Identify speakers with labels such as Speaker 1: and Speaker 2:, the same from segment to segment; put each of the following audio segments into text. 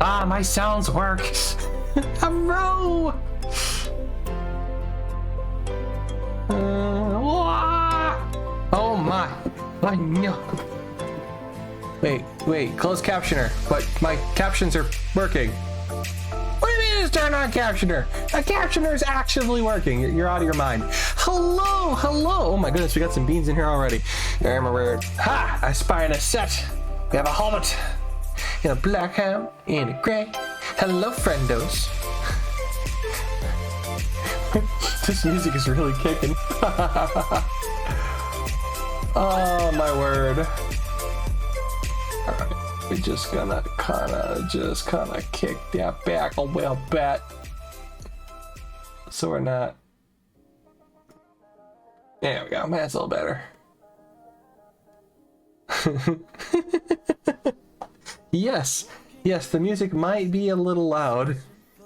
Speaker 1: Ah, my sounds work. Hello. Oh my. I know. Wait, closed captioner. But my captions are working. What do you mean it's turned on captioner? A captioner is actually working. You're out of your mind. Hello. Oh my goodness, we got some beans in here already. Ha! I spy in a set. We have a helmet. In a black ham. In a gray. Hello, friendos. This music is really kicking. Oh my word. Alright, we're just gonna kinda kick that back a little bit. So we're not. There we go, that's a little better. Yes, the music might be a little loud.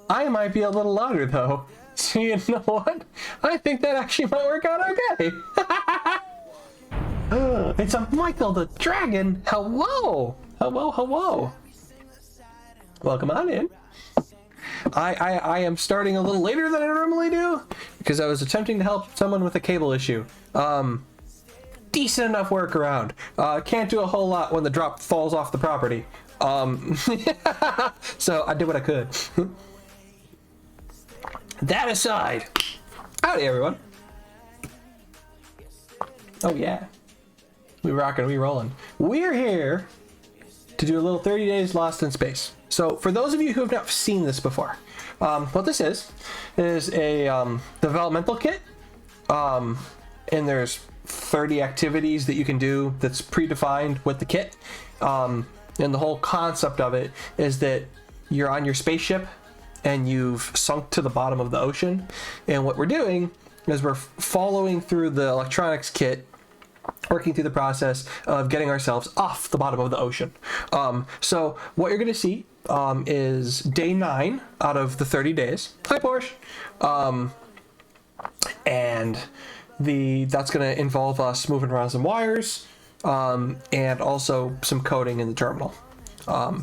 Speaker 1: I might be a little louder though. So you know what? I think that actually might work out okay. It's a Michael the Dragon. Hello. Welcome on in. I am starting a little later than I normally do because I was attempting to help someone with a cable issue. Decent enough workaround. Can't do a whole lot when the drop falls off the property. So I did what I could. That aside, howdy everyone. Oh yeah, we rockin', we rollin'. We're here to do a little 30 days lost in space. So for those of you who have not seen this before, what this is a developmental kit, and there's 30 activities that you can do that's predefined with the kit, and the whole concept of it is that you're on your spaceship and you've sunk to the bottom of the ocean, and what we're doing is we're following through the electronics kit, working through the process of getting ourselves off the bottom of the ocean. So what you're going to see is day 9 out of the 30 days. Hi, Porsche. And that's going to involve us moving around some wires, and also some coding in the terminal.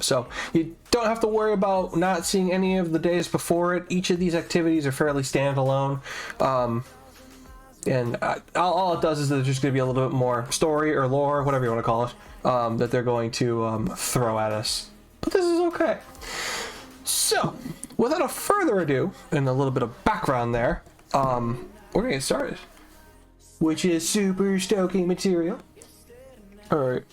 Speaker 1: So you don't have to worry about not seeing any of the days before it. Each of these activities are fairly standalone. And all it does is there's just going to be a little bit more story or lore, whatever you want to call it, that they're going to throw at us. But this is okay. So, without a further ado, and a little bit of background there, we're going to get started. Which is super stoking material. Alright,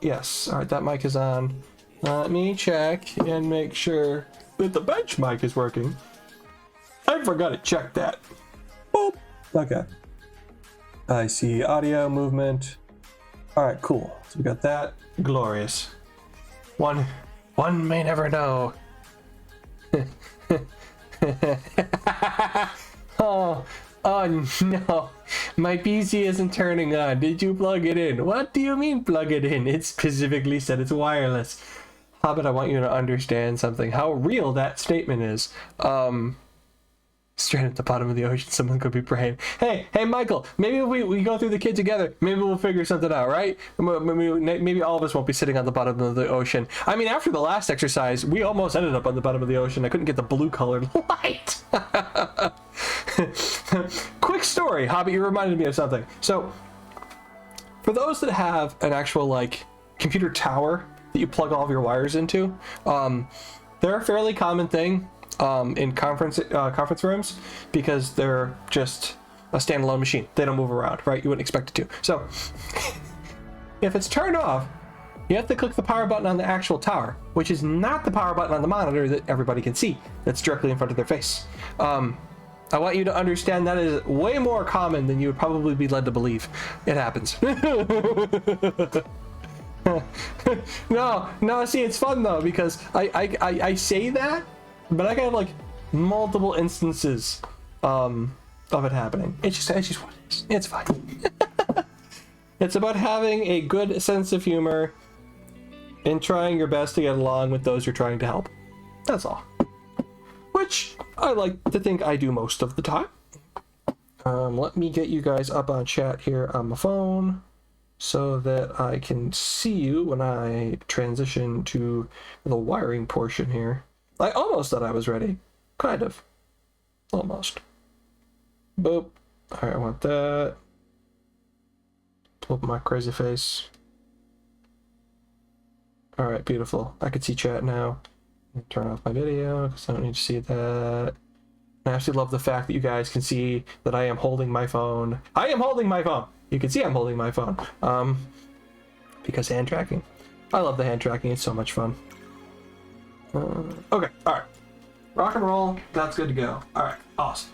Speaker 1: yes, alright, that mic is on. Let me check and make sure that the bench mic is working. I forgot to check that. Boop. Okay. I see audio movement. Alright, cool. So we got that. Glorious. One may never know. Oh no. My PC isn't turning on. Did you plug it in? What do you mean plug it in? It specifically said it's wireless. Hobbit, I want you to understand something. How real that statement is. Straight at the bottom of the ocean, someone could be praying. Hey, Michael, maybe we go through the kid together. Maybe we'll figure something out, right? Maybe all of us won't be sitting on the bottom of the ocean. I mean, after the last exercise, we almost ended up on the bottom of the ocean. I couldn't get the blue colored light. Quick story, Hobbit, you reminded me of something. So, for those that have an actual, like, computer tower that you plug all of your wires into, they're a fairly common thing in conference rooms because they're just a standalone machine. They don't move around, right? You wouldn't expect it to. So, if it's turned off, you have to click the power button on the actual tower, which is not the power button on the monitor that everybody can see. That's directly in front of their face. I want you to understand that is way more common than you would probably be led to believe. It happens. No, see, it's fun though, because I say that, but I have like multiple instances of it happening. It's just what it is. It's fine. It's about having a good sense of humor and trying your best to get along with those you're trying to help. That's all. Which I like to think I do most of the time. Let me get you guys up on chat here on my phone so that I can see you when I transition to the wiring portion here. I almost thought I was ready. Kind of. Almost. Boop. Alright, I want that. Pull up my crazy face. Alright, beautiful. I can see chat now. Turn off my video because I don't need to see that. I absolutely love the fact that you guys can see that I am holding my phone. I am holding my phone! You can see I'm holding my phone. Because hand tracking. I love the hand tracking, it's so much fun. Okay, alright. Rock and roll, that's good to go. Alright, awesome.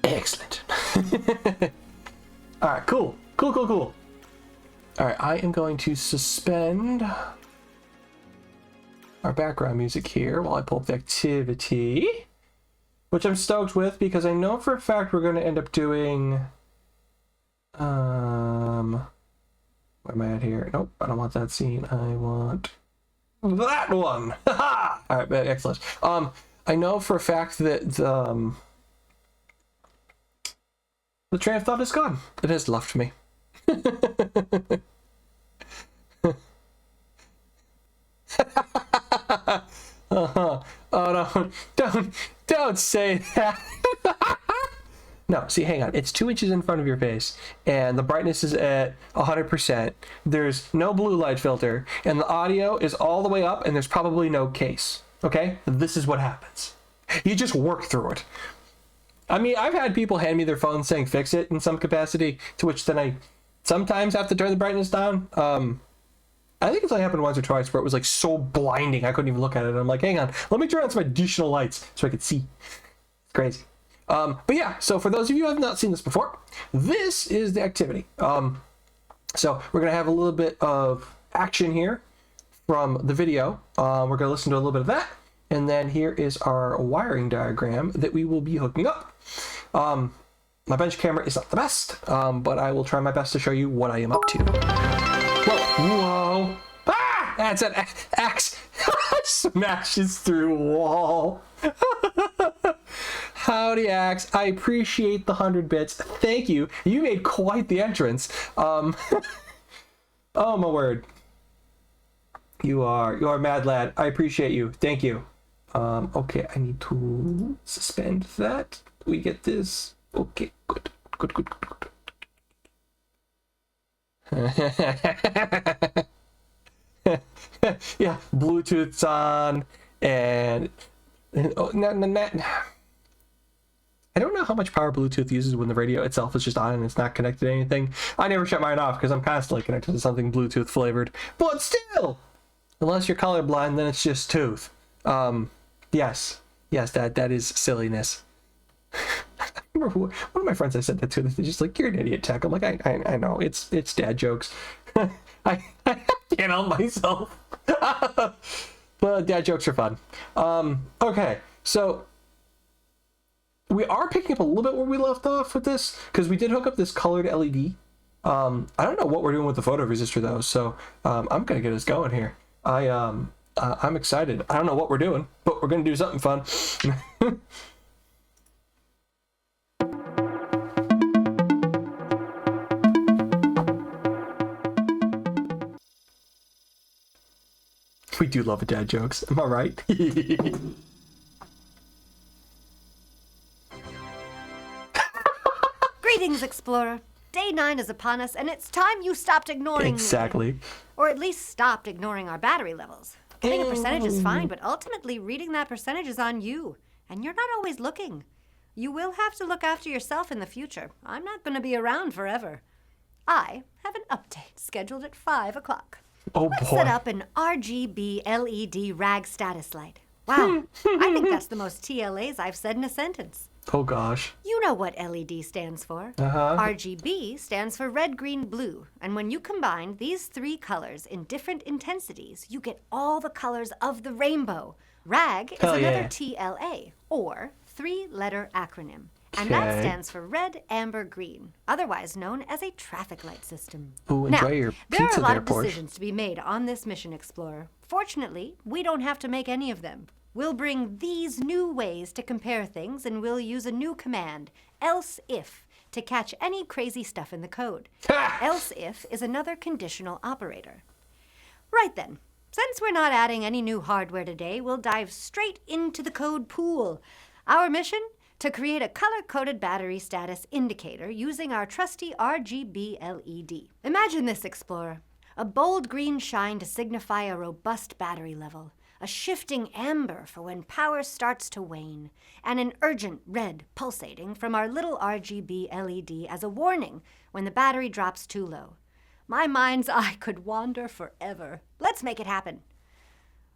Speaker 1: Excellent. Alright, cool. Cool. Alright, I am going to suspend our background music here while I pull up the activity, which I'm stoked with because I know for a fact we're going to end up doing where am I at here? Nope, I don't want that scene. I want that one. All right, excellent. I know for a fact that the train of thought is gone. It has left me. Oh no! Don't say that. No, see, hang on. It's 2 inches in front of your face, and the brightness is at 100%. There's no blue light filter, and the audio is all the way up, and there's probably no case. Okay? This is what happens. You just work through it. I mean, I've had people hand me their phone saying fix it in some capacity, to which then I sometimes have to turn the brightness down. I think it's only happened once or twice where it was like so blinding I couldn't even look at it. And I'm like, hang on, let me turn on some additional lights so I could see. It's crazy. But yeah, so for those of you who have not seen this before, this is the activity. So we're going to have a little bit of action here from the video. We're going to listen to a little bit of that. And then here is our wiring diagram that we will be hooking up. My bench camera is not the best, but I will try my best to show you what I am up to. Whoa. Ah! That's an axe. Smashes through wall. Howdy, axe. I appreciate the 100 bits. Thank you. You made quite the entrance. Oh my word. You are mad lad. I appreciate you. Thank you. Okay, I need to suspend that. We get this. Okay, good. Yeah, Bluetooth's on, and oh, I don't know how much power Bluetooth uses when the radio itself is just on and it's not connected to anything. I never shut mine off because I'm constantly connected to something Bluetooth flavored. But still, unless you're colorblind, then it's just tooth. Yes, that is silliness. I remember one of my friends I said that to. They're just like, "You're an idiot, Tech." I'm like, I know. It's dad jokes. I can't help myself. But dad jokes are fun. Okay, so we are picking up a little bit where we left off with this because we did hook up this colored LED. I don't know what we're doing with the photo resistor though, so I'm gonna get us going here. I'm excited. I don't know what we're doing, but we're gonna do something fun. We do love dad jokes. Am I right?
Speaker 2: Greetings, Explorer. Day 9 is upon us, and it's time you stopped ignoring
Speaker 1: Exactly.
Speaker 2: me. Or at least stopped ignoring our battery levels. Getting a percentage is fine, but ultimately reading that percentage is on you. And you're not always looking. You will have to look after yourself in the future. I'm not going to be around forever. I have an update scheduled at 5 o'clock.
Speaker 1: Oh,
Speaker 2: Let's
Speaker 1: boy.
Speaker 2: set up an RGB LED rag status light. Wow, I think that's the most TLAs I've said in a sentence.
Speaker 1: Oh, gosh.
Speaker 2: You know what LED stands for.
Speaker 1: Uh-huh.
Speaker 2: RGB stands for red, green, blue. And when you combine these 3 colors in different intensities, you get all the colors of the rainbow. RAG is
Speaker 1: Hell
Speaker 2: another
Speaker 1: yeah.
Speaker 2: TLA, or 3-letter acronym. And that
Speaker 1: Okay.
Speaker 2: stands for red, amber, green, otherwise known as a traffic light system.
Speaker 1: Ooh,
Speaker 2: Now,
Speaker 1: enjoy your
Speaker 2: there are
Speaker 1: pizza
Speaker 2: a lot
Speaker 1: there,
Speaker 2: of
Speaker 1: Porsche.
Speaker 2: decisions to be made on this mission, Explorer. Fortunately, we don't have to make any of them. We'll bring these new ways to compare things, and we'll use a new command, else if, to catch any crazy stuff in the code.
Speaker 1: Ha!
Speaker 2: Else if is another conditional operator. Right then, since we're not adding any new hardware today, we'll dive straight into the code pool. Our mission? To create a color-coded battery status indicator using our trusty RGB LED. Imagine this, Explorer. A bold green shine to signify a robust battery level, a shifting amber for when power starts to wane, and an urgent red pulsating from our little RGB LED as a warning when the battery drops too low. My mind's eye could wander forever. Let's make it happen.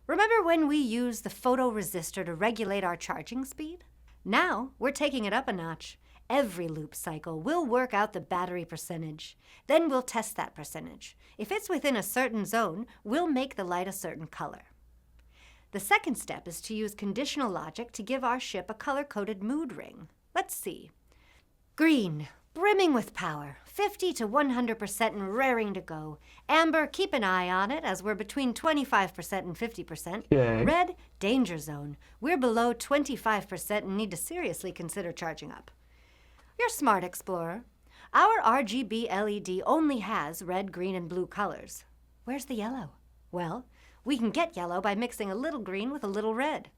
Speaker 2: Remember when we used the photoresistor to regulate our charging speed? Now we're taking it up a notch. Every loop cycle, we'll work out the battery percentage. Then we'll test that percentage. If it's within a certain zone, we'll make the light a certain color. The second step is to use conditional logic to give our ship a color-coded mood ring. Let's see. Green, brimming with power, 50 to 100% and raring to go. Amber, keep an eye on it as we're between 25% and 50%.
Speaker 1: Okay.
Speaker 2: Red, danger zone. We're below 25% and need to seriously consider charging up. You're smart, Explorer. Our RGB LED only has red, green, and blue colors. Where's the yellow? Well, we can get yellow by mixing a little green with a little red.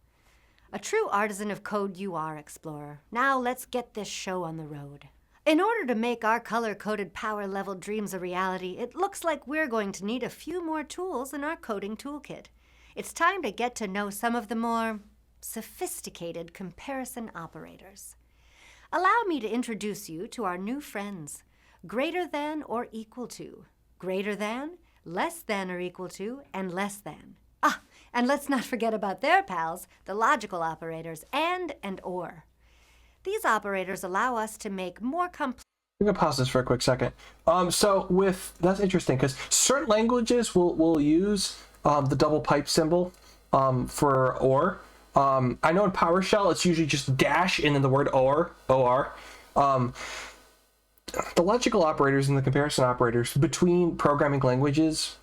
Speaker 2: A true artisan of code you are, Explorer. Now let's get this show on the road. In order to make our color-coded power-level dreams a reality, it looks like we're going to need a few more tools in our coding toolkit. It's time to get to know some of the more sophisticated comparison operators. Allow me to introduce you to our new friends. Greater than or equal to. Greater than, less than or equal to, and less than. Ah, and let's not forget about their pals, the logical operators, and or. These operators allow us to make more complex...
Speaker 1: I'm gonna pause this for a quick second. That's interesting because certain languages will use the double pipe symbol for or. I know in PowerShell it's usually just dash and then the word or. The logical operators and the comparison operators between programming languages,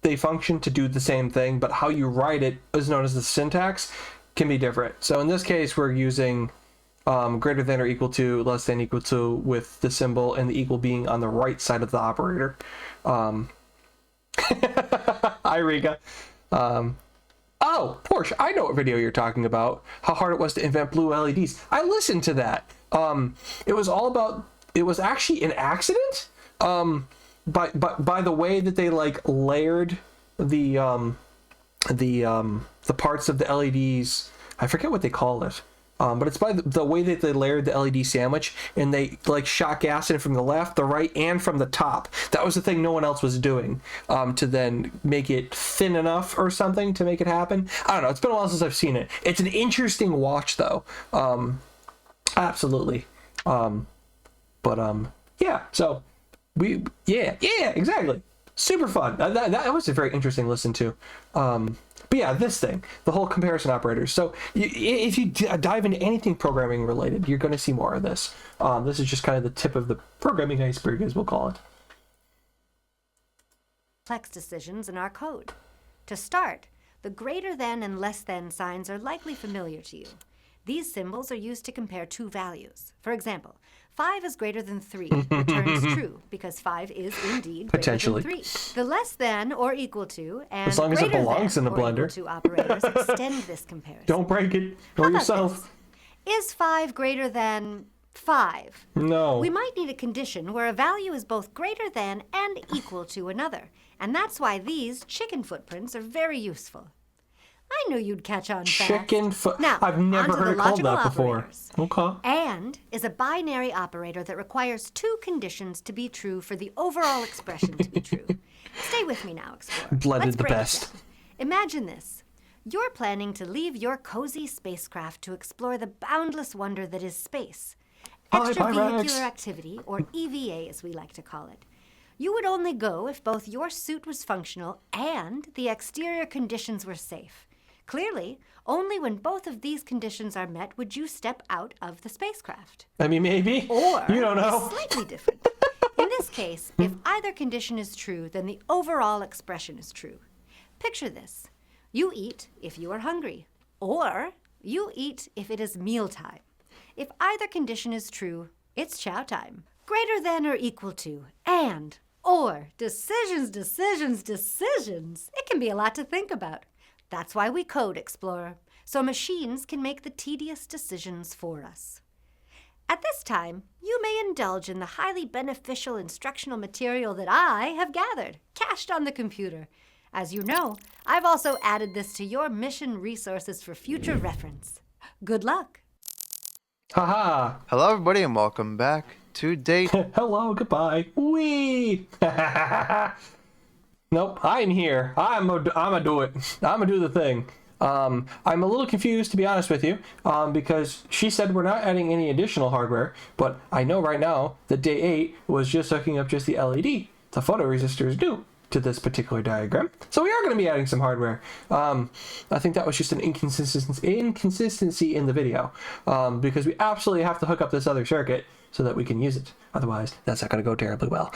Speaker 1: they function to do the same thing, but how you write it is known as the syntax can be different. So in this case, we're using greater than or equal to, less than equal to with the symbol and the equal being on the right side of the operator. Hi, Riga. Oh, Porsche, I know what video you're talking about. How hard it was to invent blue LEDs. I listened to that. It was actually an accident. By the way that they like layered the parts of the LEDs. I forget what they call it. But it's by the way that they layered the LED sandwich, and they like shot gas in from the left, the right, and from the top. That was the thing no one else was doing to then make it thin enough or something to make it happen. I don't know. It's been a while since I've seen it. It's an interesting watch, though. Absolutely. Yeah. So yeah, exactly. Super fun. That was a very interesting listen to. But yeah, this thing, the whole comparison operators. So if you dive into anything programming related, you're going to see more of this. This is just kind of the tip of the programming iceberg, as we'll call it.
Speaker 2: Complex decisions in our code. To start, the greater than and less than signs are likely familiar to you. These symbols are used to compare two values. For example, 5 is greater than 3 returns true because 5 is indeed
Speaker 1: Potentially.
Speaker 2: greater than 3. The less than or equal to and
Speaker 1: as long as it
Speaker 2: greater
Speaker 1: belongs
Speaker 2: than
Speaker 1: in the
Speaker 2: or
Speaker 1: blender.
Speaker 2: equal to operators extend this comparison.
Speaker 1: Don't break it
Speaker 2: How
Speaker 1: or
Speaker 2: about
Speaker 1: yourself.
Speaker 2: this? Is 5 greater than 5?
Speaker 1: No.
Speaker 2: We might need a condition where a value is both greater than and equal to another. And that's why these chicken footprints are very useful. I knew you'd catch on fast.
Speaker 1: Chicken foot.
Speaker 2: Now,
Speaker 1: I've never
Speaker 2: onto
Speaker 1: heard
Speaker 2: the
Speaker 1: it called
Speaker 2: logical
Speaker 1: that before.
Speaker 2: operators.
Speaker 1: Okay.
Speaker 2: And is a binary operator that requires two conditions to be true for the overall expression to be true. Stay with me now, Explorer.
Speaker 1: Blended
Speaker 2: Let's
Speaker 1: the
Speaker 2: break it
Speaker 1: best.
Speaker 2: down. Imagine this. You're planning to leave your cozy spacecraft to explore the boundless wonder that is space.
Speaker 1: Hi, Pyrex.
Speaker 2: Extravehicular activity, or EVA as we like to call it. You would only go if both your suit was functional and the exterior conditions were safe. Clearly, only when both of these conditions are met would you step out of the spacecraft.
Speaker 1: I mean, maybe.
Speaker 2: Or,
Speaker 1: you don't know.
Speaker 2: slightly different. In this case, if either condition is true, then the overall expression is true. Picture this. You eat if you are hungry, or you eat if it is mealtime. If either condition is true, It's chow time. Greater than or equal to, and, or, decisions. It can be a lot to think about. That's why we code Explorer, so machines can make the tedious decisions for us. At this time, you may indulge in the highly beneficial instructional material that I have gathered, cached on the computer. As you know, I've also added this to your mission resources for future reference. Good luck.
Speaker 1: Haha.
Speaker 3: Hello, everybody, and welcome back to Day.
Speaker 1: Hello, goodbye. Wee. Nope, I'm here. I'm a do it. I'm gonna do the thing. I'm a little confused, to be honest with you, because she said we're not adding any additional hardware, but I know right now that Day 8 was just hooking up just the LED. The photoresistor is new to this particular diagram, so we are going to be adding some hardware. I think that was just an inconsistency in the video, because we absolutely have to hook up this other circuit so that we can use it. Otherwise, that's not going to go terribly well.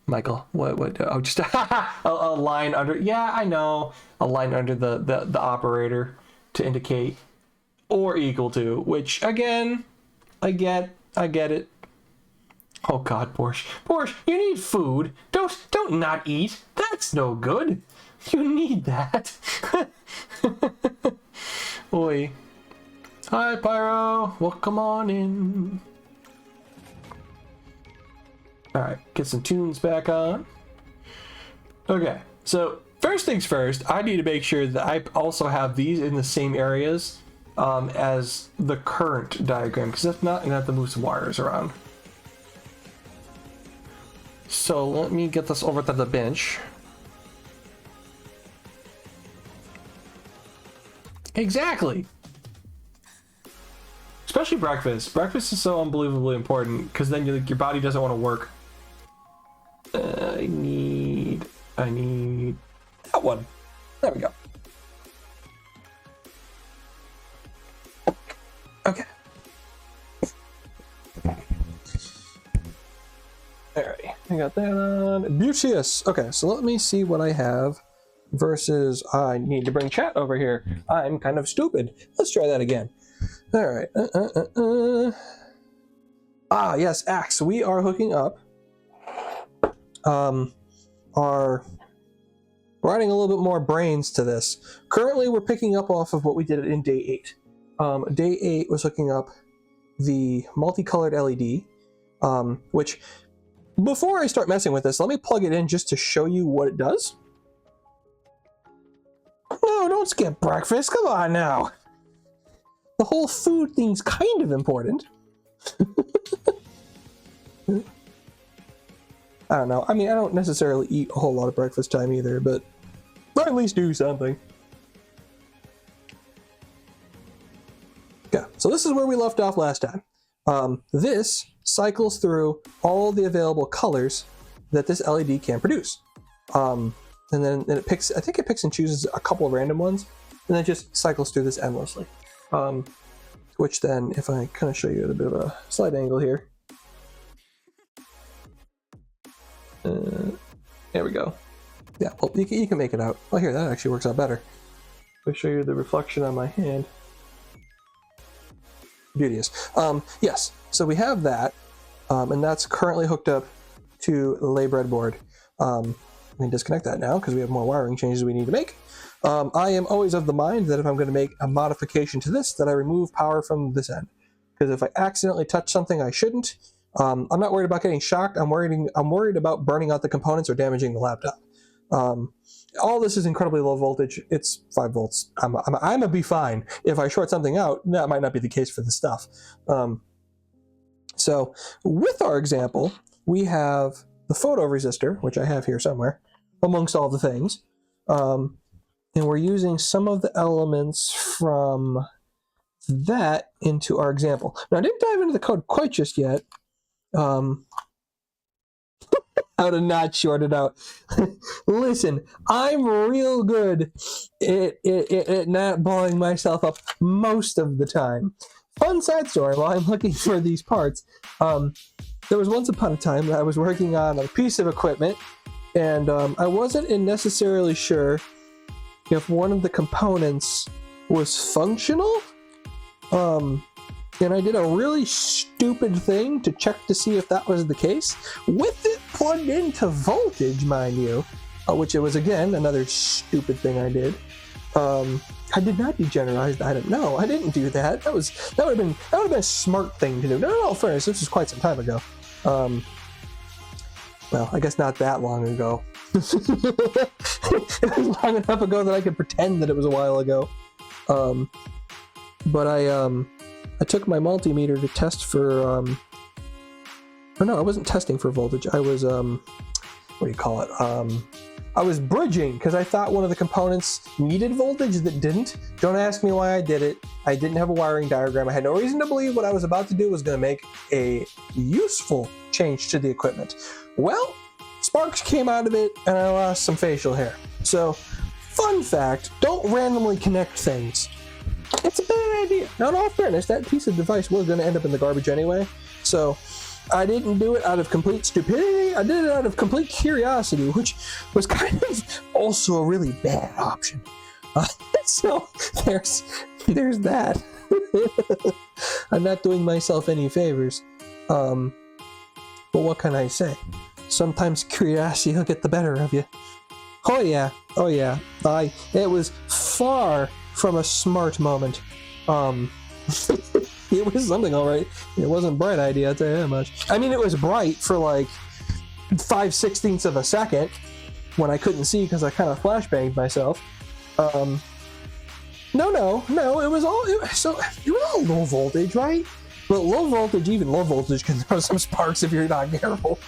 Speaker 1: Michael, what? Oh, just a line under. Yeah, I know, a line under the operator to indicate or equal to. Which again, I get it. Oh God, Porsche, you need food. Don't not eat. That's no good. You need that. Oi. Hi, Pyro. Welcome on in. All right, get some tunes back on. Okay, so first things first, I need to make sure that I also have these in the same areas as the current diagram, because if not, I'm gonna have to move some wires around. So let me get this over to the bench. Exactly. Especially breakfast. Breakfast is so unbelievably important, because then your body doesn't want to work. I need that one. There we go. Okay. Alright, I got that on. Beauteous. Okay, so let me see what I have versus I need to bring chat over here. I'm kind of stupid. Let's try that again. Alright. Ah, yes, Axe. We are hooking up. We're adding a little bit more brains to this. Currently, we're picking up off of what we did in Day 8. Day 8 was hooking up the multicolored LED, which, before I start messing with this, let me plug it in just to show you what it does. No, don't skip breakfast. Come on now. The whole food thing's kind of important. I don't know. I mean, I don't necessarily eat a whole lot of breakfast time either, but I at least do something. Okay, so this is where we left off last time. This cycles through all the available colors that this LED can produce. And then it picks, I think it picks and chooses a couple of random ones, and then just cycles through this endlessly. Which then, if I kind of show you at a bit of a slight angle here, there we go. Yeah, well, you can make it out. Oh, here, that actually works out better. Let me show you the reflection on my hand. Beauteous. Yes, so we have that, and that's currently hooked up to the lay breadboard. We can disconnect that now because we have more wiring changes we need to make. I am always of the mind that if I'm going to make a modification to this, that I remove power from this end. Because if I accidentally touch something I shouldn't, I'm not worried about getting shocked. I'm worried about burning out the components or damaging the laptop. All this is incredibly low voltage. It's 5 volts. I'm gonna be fine. If I short something out, that might not be the case for the stuff. So with our example, we have the photoresistor, which I have here somewhere, amongst all the things. And we're using some of the elements from that into our example. Now, I didn't dive into the code quite just yet. How to not short it out. Listen, I'm real good at not blowing myself up most of the time. Fun side story, while I'm looking for these parts, there was once upon a time that I was working on a piece of equipment, and I wasn't necessarily sure if one of the components was functional. and I did a really stupid thing to check to see if that was the case, with it plugged into voltage, mind you, which it was, again, another stupid thing I did. I did not degenerate the item. No, I didn't do that. That would have been a smart thing to do. No, fairness, this was quite some time ago. Well, I guess not that long ago. It was long enough ago that I could pretend that it was a while ago. But I took my multimeter to test for or no, I wasn't testing for voltage. I was what do you call it? I was bridging because I thought one of the components needed voltage that didn't. Don't ask me why I did it. I didn't have a wiring diagram. I had no reason to believe what I was about to do was going to make a useful change to the equipment. Well, sparks came out of it and I lost some facial hair. So, fun fact, don't randomly connect things. It's a bad idea. Now, in all fairness, that piece of device was going to end up in the garbage anyway. So, I didn't do it out of complete stupidity. I did it out of complete curiosity, which was kind of also a really bad option. So there's that. I'm not doing myself any favors. But what can I say? Sometimes curiosity will get the better of you. Oh yeah. It was far from a smart moment. It was something, all right. It wasn't a bright idea, I'll tell you that much. I mean, it was bright for like 5/16 of a second when I couldn't see because I kind of flashbanged myself. No. It was all low voltage, right? But low voltage, even low voltage, can throw some sparks if you're not careful.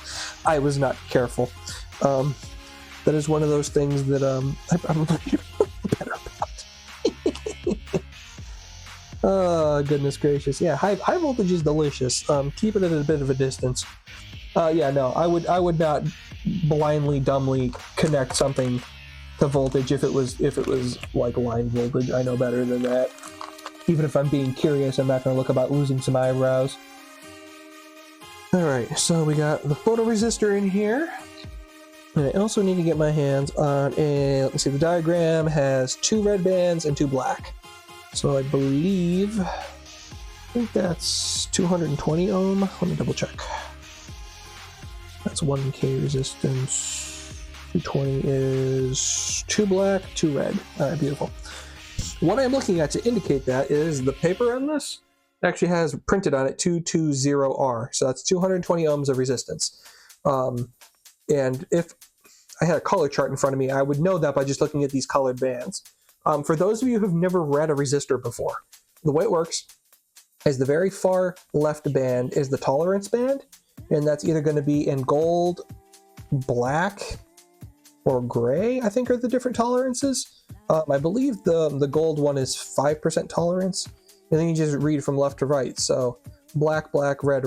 Speaker 1: I was not careful. That is one of those things that I'm better about. Oh, goodness gracious. Yeah, high voltage is delicious. Keep it at a bit of a distance. Yeah, no, I would not blindly, dumbly connect something to voltage if it was like line voltage. I know better than that. Even if I'm being curious, I'm not going to look about losing some eyebrows. Alright, so we got the photoresistor in here. And I also need to get my hands on a... Let me see, the diagram has 2 red bands and 2 black. So I think that's 220 ohm. Let me double check. That's 1K resistance. 220 is 2 black, 2 red. Alright, beautiful. What I'm looking at to indicate that is the paper on this actually has printed on it 220R. So that's 220 ohms of resistance. And if I had a color chart in front of me, I would know that by just looking at these colored bands. For those of you who've never read a resistor before, the way it works is the very far left band is the tolerance band, and that's either going to be in gold, black, or gray, I think are the different tolerances. I believe the gold one is 5% tolerance, and then you just read from left to right. So black, red,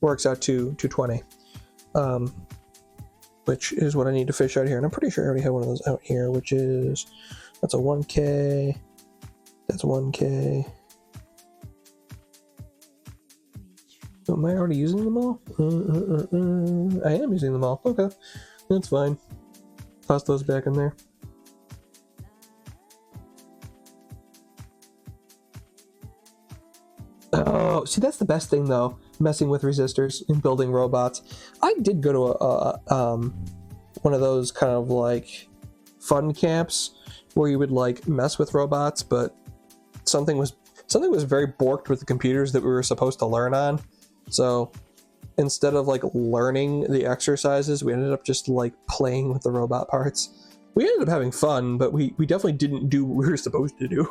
Speaker 1: works out to 220, which is what I need to fish out here. And I'm pretty sure I already have one of those out here, that's a 1K, that's 1K. So am I already using them all? I am using them all. Okay, that's fine. Toss those back in there. Oh, see, that's the best thing though, messing with resistors and building robots. I did go to one of those kind of like fun camps where you would like mess with robots, but something was very borked with the computers that we were supposed to learn on. So instead of like learning the exercises, we ended up just like playing with the robot parts. We ended up having fun, but we definitely didn't do what we were supposed to do.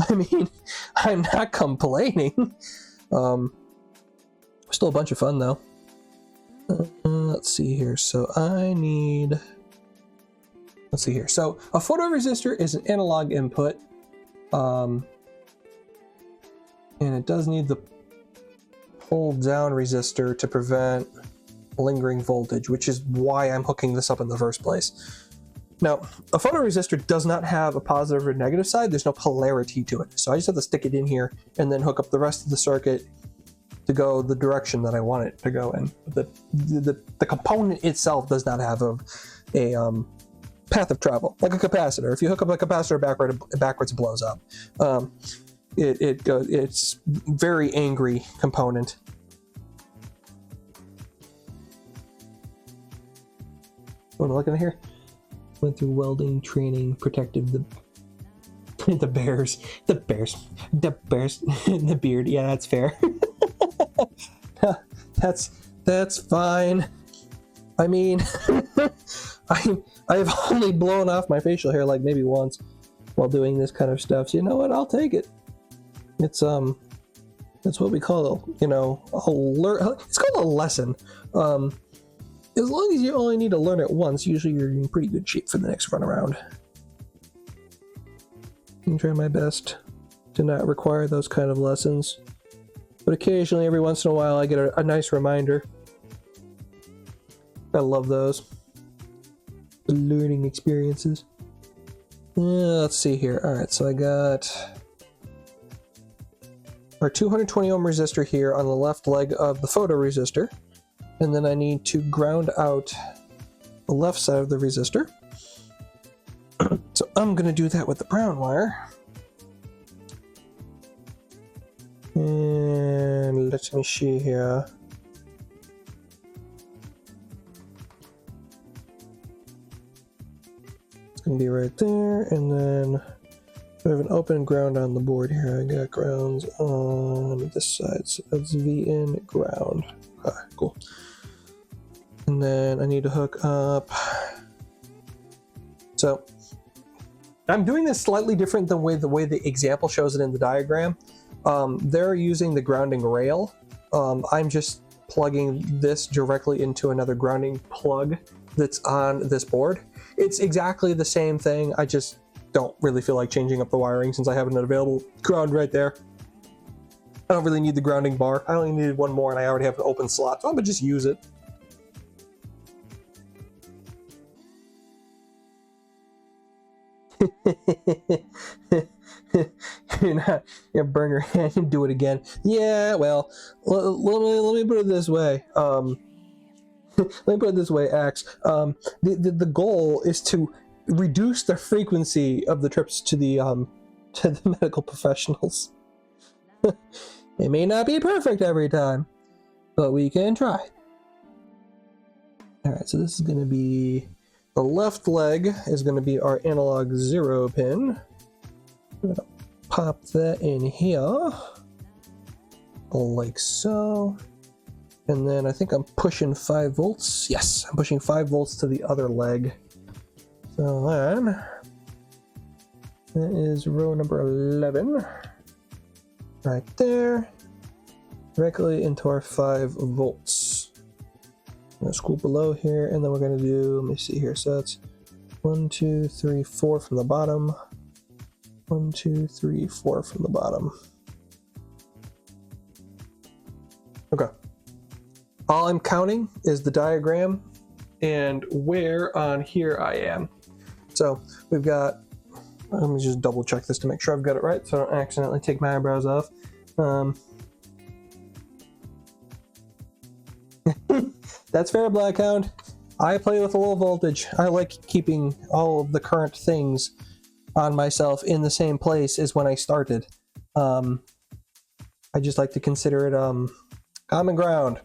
Speaker 1: I mean, I'm not complaining. Still a bunch of fun though. Let's see here. So let's see here. So a photoresistor is an analog input, and it does need the pull down resistor to prevent lingering voltage, which is why I'm hooking this up in the first place. Now, a photoresistor does not have a positive or negative side. There's no polarity to it. So I just have to stick it in here and then hook up the rest of the circuit to go the direction that I want it to go in. The component itself does not have a path of travel, like a capacitor. If you hook up a capacitor backwards, it blows up. it's very angry component. What am I looking at here? Went through welding training, protected the the bears, the beard. Yeah, that's fair. that's fine. I mean, I've only blown off my facial hair like maybe once while doing this kind of stuff. So you know what? I'll take it. It's that's what we call it's called a lesson. As long as you only need to learn it once, usually you're in pretty good shape for the next run around. I'm trying my best to not require those kind of lessons, but occasionally, every once in a while, I get a nice reminder. I love those. The learning experiences. Let's see here. Alright, so I got our 220 ohm resistor here on the left leg of the photoresistor. And then I need to ground out the left side of the resistor. So I'm going to do that with the brown wire. And let me see here. It's going to be right there. And then I have an open ground on the board here. I got grounds on this side. So that's VN ground. Okay, cool. And then I need to hook up. So I'm doing this slightly different than the way the example shows it in the diagram. They're using the grounding rail. I'm just plugging this directly into another grounding plug that's on this board. It's exactly the same thing. I just don't really feel like changing up the wiring since I have an available ground right there. I don't really need the grounding bar. I only needed one more and I already have an open slot, so I'm gonna just use it. You're burn your hand and do it again. Yeah, well, let me put it this way. Let me put it this way, Axe. The goal is to reduce the frequency of the trips to the medical professionals. It may not be perfect every time, but we can try. All right, so this is going to be the left leg is going to be our analog 0 pin. I'm going to pop that in here, like so. And then I think I'm pushing 5 volts. Yes, I'm pushing 5 volts to the other leg. So then, that is row number 11. Right there. Directly into our 5 volts. I'm going to scroll below here, and then we're going to do, let me see here, so that's 1, 2, 3, 4 from the bottom. 1, 2, 3, 4 from the bottom. Okay. All I'm counting is the diagram and where on here I am. So we've got, let me just double check this to make sure I've got it right so I don't accidentally take my eyebrows off. That's fair, Blackhound. I play with a low voltage. I like keeping all of the current things on myself in the same place as when I started. I just like to consider it common ground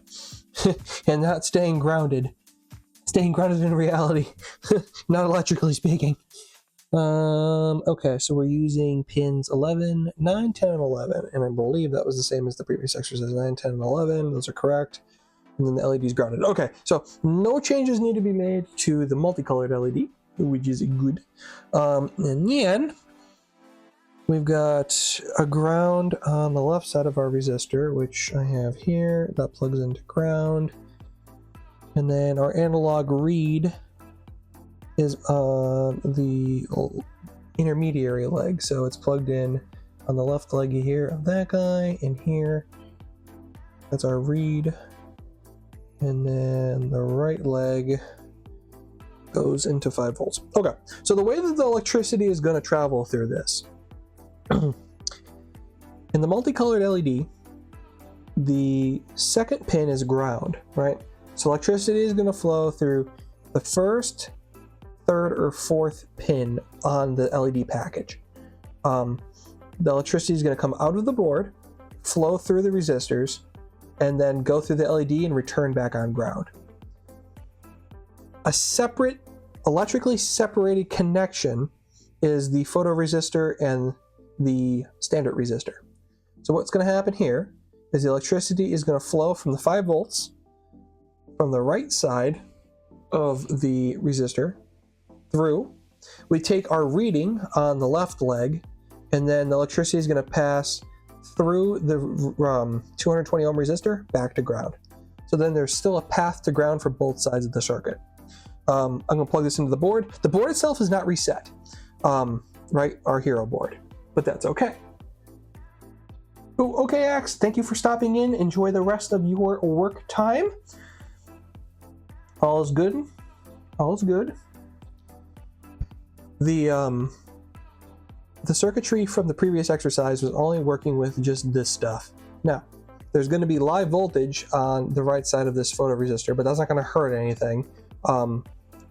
Speaker 1: and not staying grounded. Staying grounded in reality, not electrically speaking. Okay, so we're using pins 11, 9, 10, and 11, and I believe that was the same as the previous exercise. 9, 10, and 11, those are correct. And then the LED is grounded. Okay, so no changes need to be made to the multicolored LED, which is good. And then we've got a ground on the left side of our resistor, which I have here. That plugs into ground. And then our analog read is on the intermediary leg. So it's plugged in on the left leg here of that guy, and here. That's our read. And then the right leg goes into 5 volts. Okay, so the way that the electricity is going to travel through this. In the multicolored LED, the second pin is ground, right? So electricity is going to flow through the first, third, or fourth pin on the LED package. the electricity is going to come out of the board, flow through the resistors, and then go through the LED and return back on ground. A separate, electrically separated connection is the photoresistor and the standard resistor. So what's going to happen here is the electricity is going to flow from the 5 volts from the right side of the resistor through. We take our reading on the left leg, and then the electricity is going to pass through the 220 ohm resistor back to ground. So then there's still a path to ground for both sides of the circuit. I'm going to plug this into the board. The board itself is not reset, right? Our hero board, but that's okay. Ooh, okay, Axe, thank you for stopping in. Enjoy the rest of your work time. All is good. All is good. The circuitry from the previous exercise was only working with just this stuff. Now, there's going to be live voltage on the right side of this photoresistor, but that's not going to hurt anything.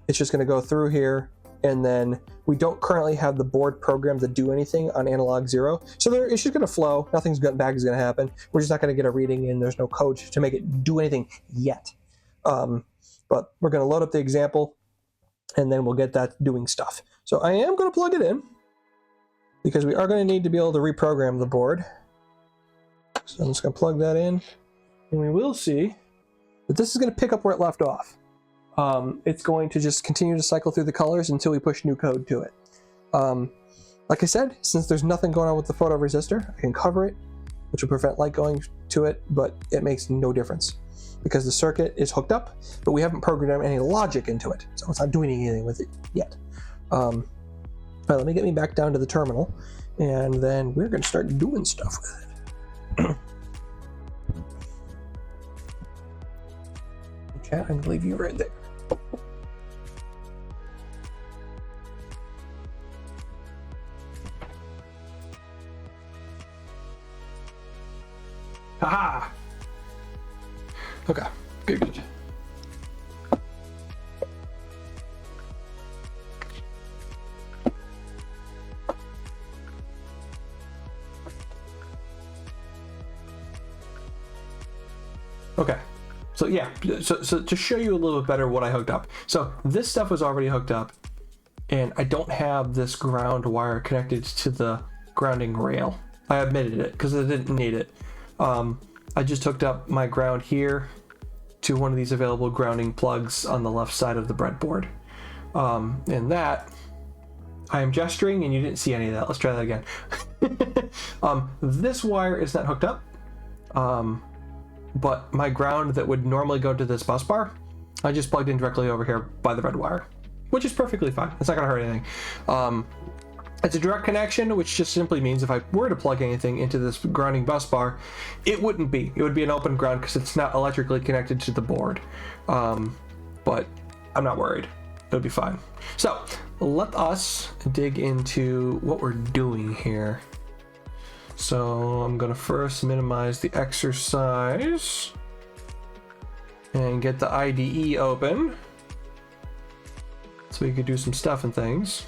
Speaker 1: It's just going to go through here, and then we don't currently have the board programmed to do anything on analog 0. So it's just going to flow. Nothing's bad is going to happen. We're just not going to get a reading, and there's no code to make it do anything yet. But we're going to load up the example, and then we'll get that doing stuff. So I am going to plug it in, because we are going to need to be able to reprogram the board. So I'm just going to plug that in, and we will see that this is going to pick up where it left off. It's going to just continue to cycle through the colors until we push new code to it. Like I said, since there's nothing going on with the photoresistor, I can cover it, which will prevent light going to it, but it makes no difference because the circuit is hooked up, but we haven't programmed any logic into it, so it's not doing anything with it yet. Let me get me back down to the terminal, and then we're going to start doing stuff with it. Chat, I'm going to leave you right there. Haha! Okay, good. Okay, so yeah, so to show you a little bit better what I hooked up. So this stuff was already hooked up, and I don't have this ground wire connected to the grounding rail. I omitted it because I didn't need it. I just hooked up my ground here to one of these available grounding plugs on the left side of the breadboard. And that, I am gesturing and you didn't see any of that. Let's try that again. This wire is not hooked up. But my ground that would normally go to this bus bar, I just plugged in directly over here by the red wire, which is perfectly fine. It's not going to hurt anything. It's a direct connection, which just simply means if I were to plug anything into this grounding bus bar, it wouldn't be. It would be an open ground because it's not electrically connected to the board. But I'm not worried. It'll be fine. So let us dig into what we're doing here. So I'm going to first minimize the exercise and get the IDE open so we could do some stuff and things.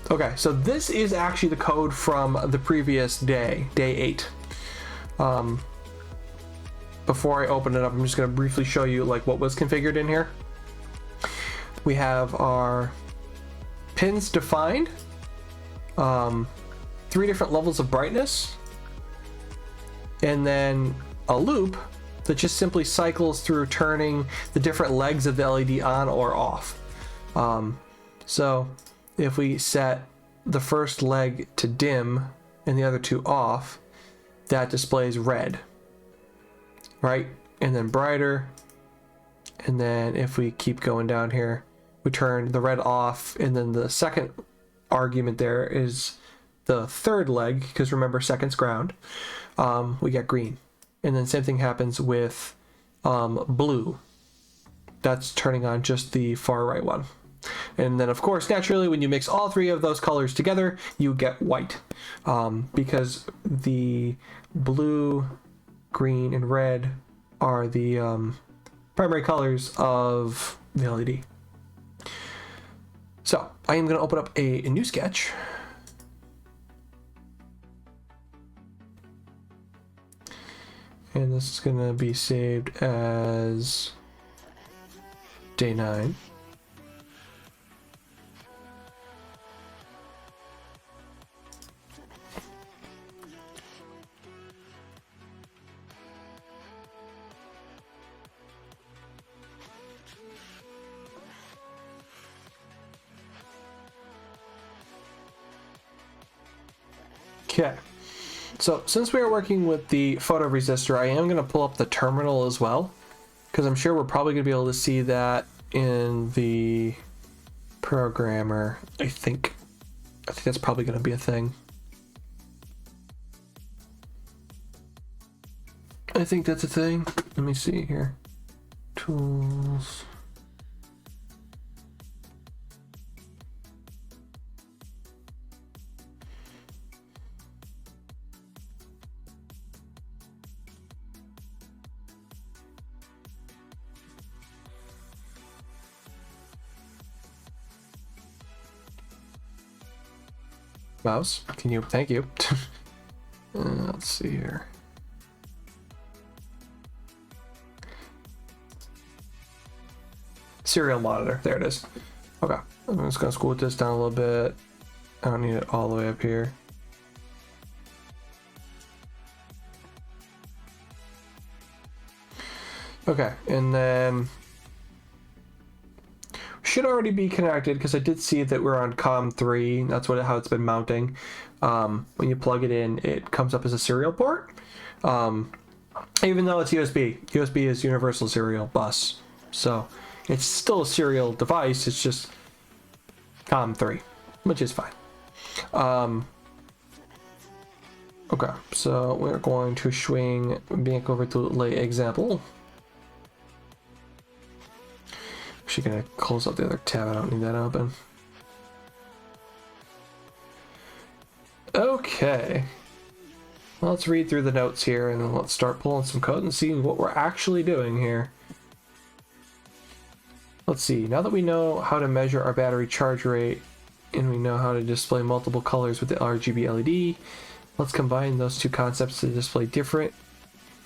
Speaker 1: Okay, so this is actually the code from the previous day, day 8. Before I open it up, I'm just going to briefly show you like what was configured in here. We have our pins defined, 3 different levels of brightness, and then a loop that just simply cycles through turning the different legs of the LED on or off. So if we set the first leg to dim and the other 2 off, that displays red, right? And then brighter. And then if we keep going down here, we turn the red off, and then the second argument there is the third leg, because remember second's ground. We get green. And then same thing happens with blue. That's turning on just the far right one. And then of course, naturally, when you mix all 3 of those colors together, you get white, because the blue, green, and red are the primary colors of the LED. So I am going to open up a new sketch. And this is going to be saved as day 9. Okay, so since we are working with the photo resistor, I am going to pull up the terminal as well, because I'm sure we're probably going to be able to see that in the programmer. I think that's probably going to be a thing. I think that's a thing. Let me see here. Tools. Mouse, can you? Thank you. Let's see here. Serial monitor. There it is. Okay, I'm just gonna scoot this down a little bit. I don't need it all the way up here. Okay, and then should already be connected because I did see that we're on COM3. That's how it's been mounting. When you plug it in, it comes up as a serial port. Even though it's USB. USB is universal serial bus. So it's still a serial device. It's just COM3, which is fine. Okay, so we're going to swing back over to lay example. Actually gonna close up the other tab. I don't need that open. Okay, well, let's read through the notes here and then let's start pulling some code and seeing what we're actually doing here. Let's see, now that we know how to measure our battery charge rate and we know how to display multiple colors with the RGB LED, let's combine those two concepts to display different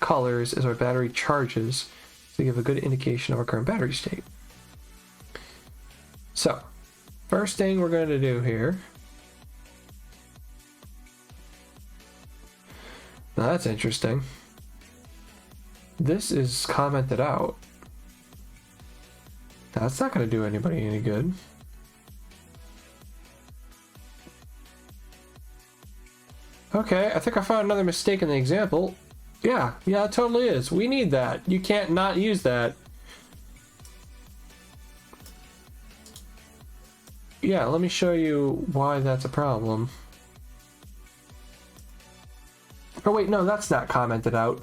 Speaker 1: colors as our battery charges to give a good indication of our current battery state. So, first thing we're going to do here. Now that's interesting. This is commented out. That's not going to do anybody any good. Okay, I think I found another mistake in the example. Yeah, it totally is. We need that. You can't not use that. Yeah, let me show you why that's a problem. Oh wait, no, that's not commented out.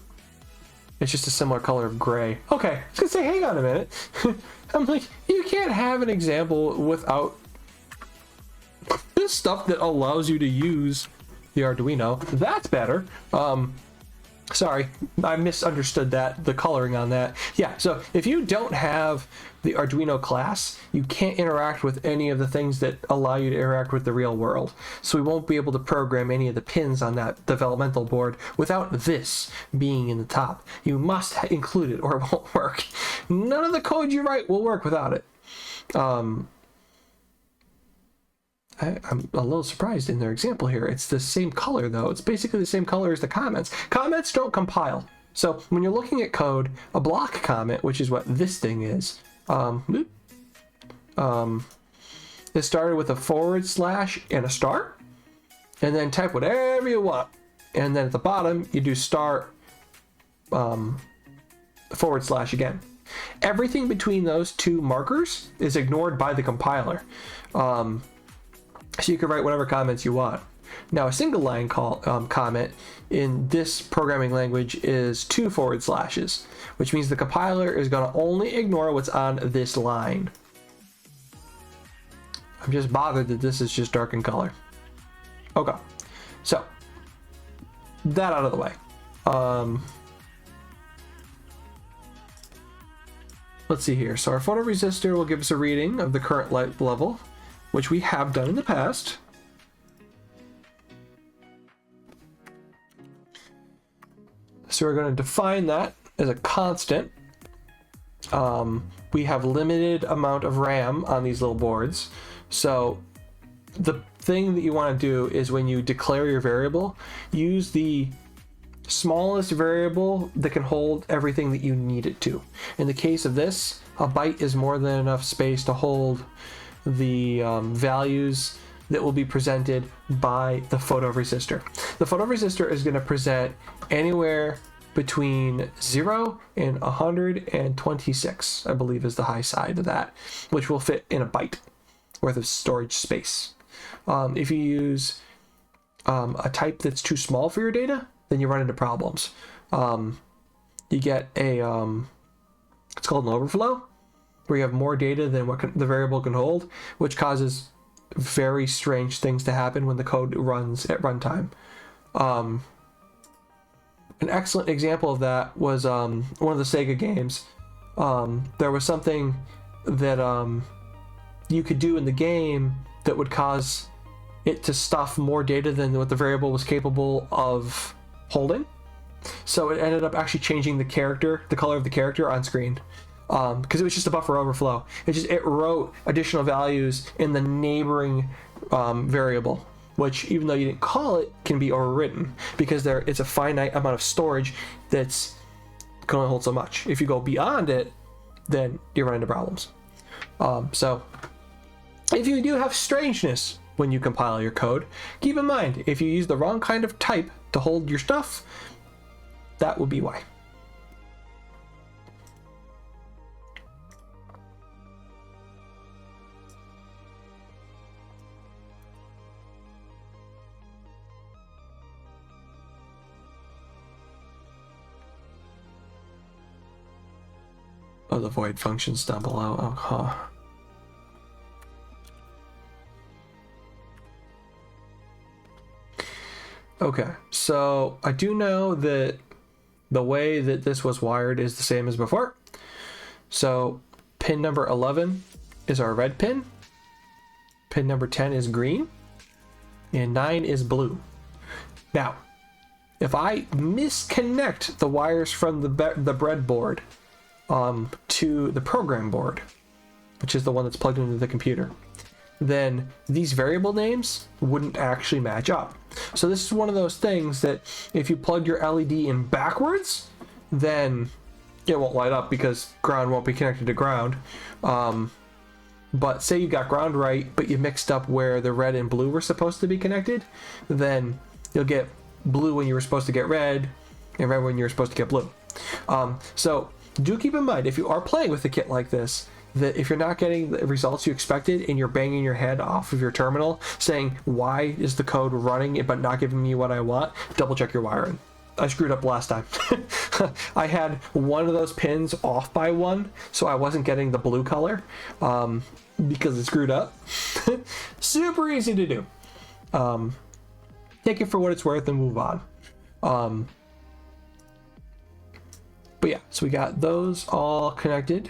Speaker 1: It's just a similar color of gray. Okay, I was gonna say, hang on a minute. I'm like, you can't have an example without this stuff that allows you to use the Arduino. That's better. Sorry, I misunderstood that, the coloring on that. Yeah, so if you don't have the Arduino class, you can't interact with any of the things that allow you to interact with the real world. So we won't be able to program any of the pins on that developmental board without this being in the top. You must include it or it won't work. None of the code you write will work without it. I'm a little surprised in their example here. It's the same color though. It's basically the same color as the comments. Comments don't compile. So when you're looking at code, a block comment, which is what this thing is, it started with a / and a star, and then type whatever you want. And then at the bottom, you do star / again. Everything between those two markers is ignored by the compiler. So you can write whatever comments you want. Now a single line comment in this programming language is 2 /, which means the compiler is going to only ignore what's on this line. I'm just bothered that this is just dark in color. Okay, so that out of the way. let's see here. So our photoresistor will give us a reading of the current light level, which we have done in the past. So we're going to define that as a constant. We have limited amount of RAM on these little boards. So the thing that you want to do is when you declare your variable, use the smallest variable that can hold everything that you need it to. In the case of this, a byte is more than enough space to hold the values that will be presented by the photoresistor. The photoresistor is going to present anywhere between 0 and 126, I believe is the high side of that, which will fit in a byte worth of storage space. If you use a type that's too small for your data, then you run into problems. You get a, it's called an overflow, where you have more data than what the variable can hold, which causes very strange things to happen when the code runs at runtime. An excellent example of that was one of the Sega games. There was something that you could do in the game that would cause it to stuff more data than what the variable was capable of holding. So it ended up actually changing the color of the character on screen, because it was just a buffer overflow. It wrote additional values in the neighboring variable, which, even though you didn't call it, can be overwritten because it's a finite amount of storage that's can only hold so much. If you go beyond it, then you run into problems. So if you do have strangeness when you compile your code, keep in mind, if you use the wrong kind of type to hold your stuff, that will be why. Oh, the void functions down below. Oh, huh. Okay, so I do know that the way that this was wired is the same as before. So pin number 11 is our red pin. Pin number 10 is green. And 9 is blue. Now, if I misconnect the wires from the breadboard to the program board, which is the one that's plugged into the computer, then these variable names wouldn't actually match up. So this is one of those things that if you plug your LED in backwards, then it won't light up because ground won't be connected to ground. But say you got ground right, but you mixed up where the red and blue were supposed to be connected, then you'll get blue when you were supposed to get red, and red when you were supposed to get blue. So do keep in mind, if you are playing with a kit like this, that if you're not getting the results you expected and you're banging your head off of your terminal saying, why is the code running but not giving me what I want, double check your wiring. I screwed up last time. I had one of those pins off by one, so I wasn't getting the blue color because it screwed up. Super easy to do. Take it for what it's worth and move on. But yeah, so we got those all connected.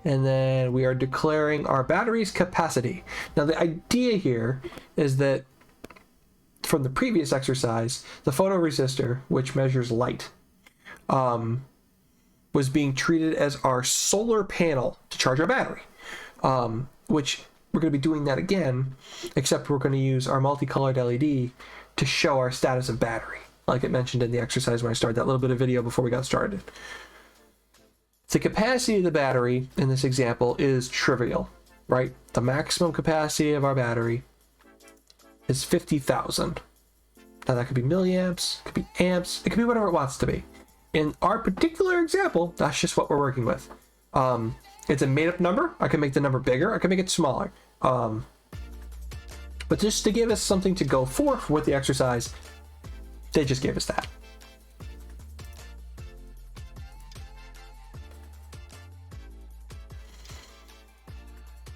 Speaker 1: And then we are declaring our battery's capacity. Now the idea here is that from the previous exercise, the photoresistor, which measures light, was being treated as our solar panel to charge our battery, which we're going to be doing that again, except we're going to use our multicolored LED to show our status of battery, like it mentioned in the exercise when I started that little bit of video before we got started. The capacity of the battery in this example is trivial, right? The maximum capacity of our battery is 50,000. Now that could be milliamps, it could be amps, it could be whatever it wants to be. In our particular example, that's just what we're working with. It's a made up number. I can make the number bigger, I can make it smaller. But just to give us something to go for with the exercise, they just gave us that.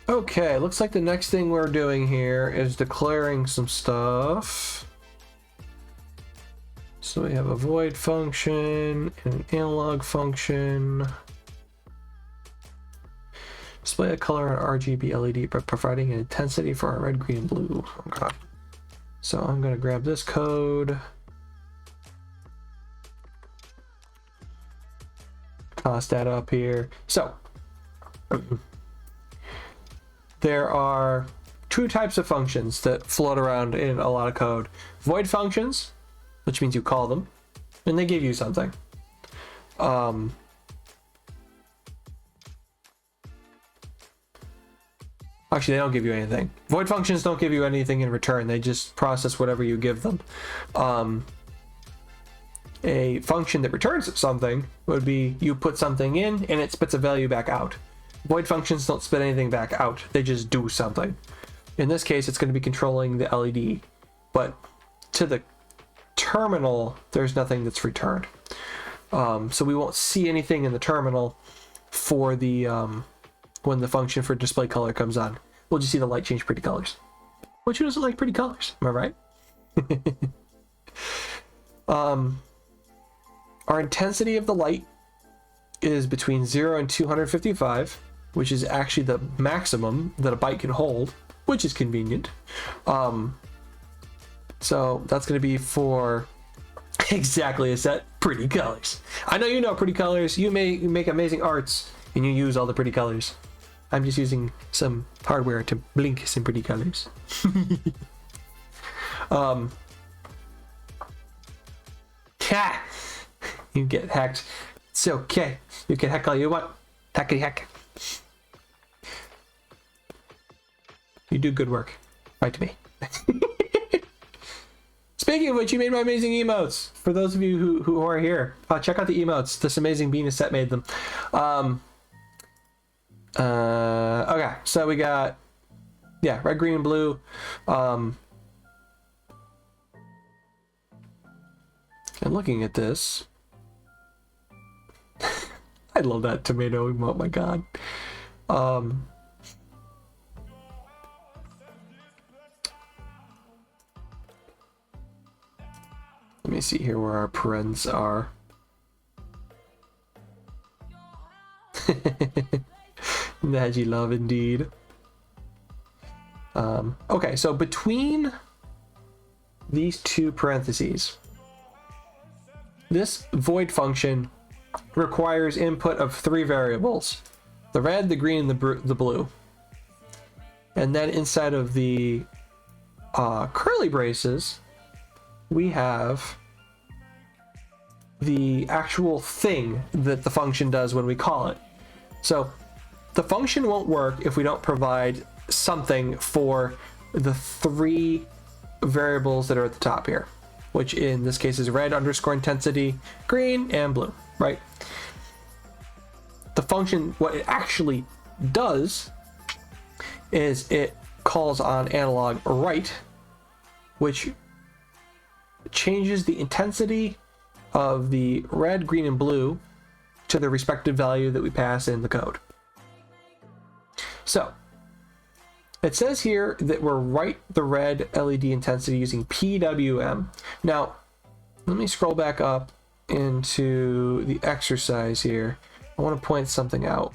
Speaker 1: Okay, looks like the next thing we're doing here is declaring some stuff. So we have a void function and an analog function. Display a color on RGB LED by providing an intensity for our red, green, and blue. Okay. So I'm going to grab this code. Toss that up here. So there are two types of functions that float around in a lot of code. Void functions, which means you call them, and they give you something. Actually, they don't give you anything. Void functions don't give you anything in return. They just process whatever you give them. A function that returns something would be you put something in and it spits a value back out. Void functions don't spit anything back out. They just do something. In this case, it's going to be controlling the LED. But to the terminal, there's nothing that's returned. So we won't see anything in the terminal for the when the function for display color comes on. We'll just see the light change pretty colors. Which who doesn't like pretty colors? Am I right? Our intensity of the light is between 0 and 255, which is actually the maximum that a byte can hold, which is convenient. So that's going to be for exactly a set pretty colors. I know you know pretty colors. You make amazing arts and you use all the pretty colors. I'm just using some hardware to blink some pretty colors. Yeah, you get hacked. It's okay. You can hack all you want. Hackety hack. You do good work. Right to me. Speaking of which, you made my amazing emotes. For those of you who are here, check out the emotes. This amazing Venus set made them. Okay, so we got, yeah, red, green, and blue. And looking at this, I love that tomato emote. My God. Let me see here where our parens are. Nagy love indeed. Okay, so between these two parentheses, this void function requires input of 3 variables: the red, the green, and the blue. And then inside of the curly braces, we have the actual thing that the function does when we call it. So the function won't work if we don't provide something for the 3 variables that are at the top here, which in this case is red underscore intensity, green, and blue, right? The function, what it actually does is it calls on analog write, which changes the intensity of the red, green, and blue to the respective value that we pass in the code. So it says here that we're write the red LED intensity using PWM. Now, let me scroll back up into the exercise here. I want to point something out.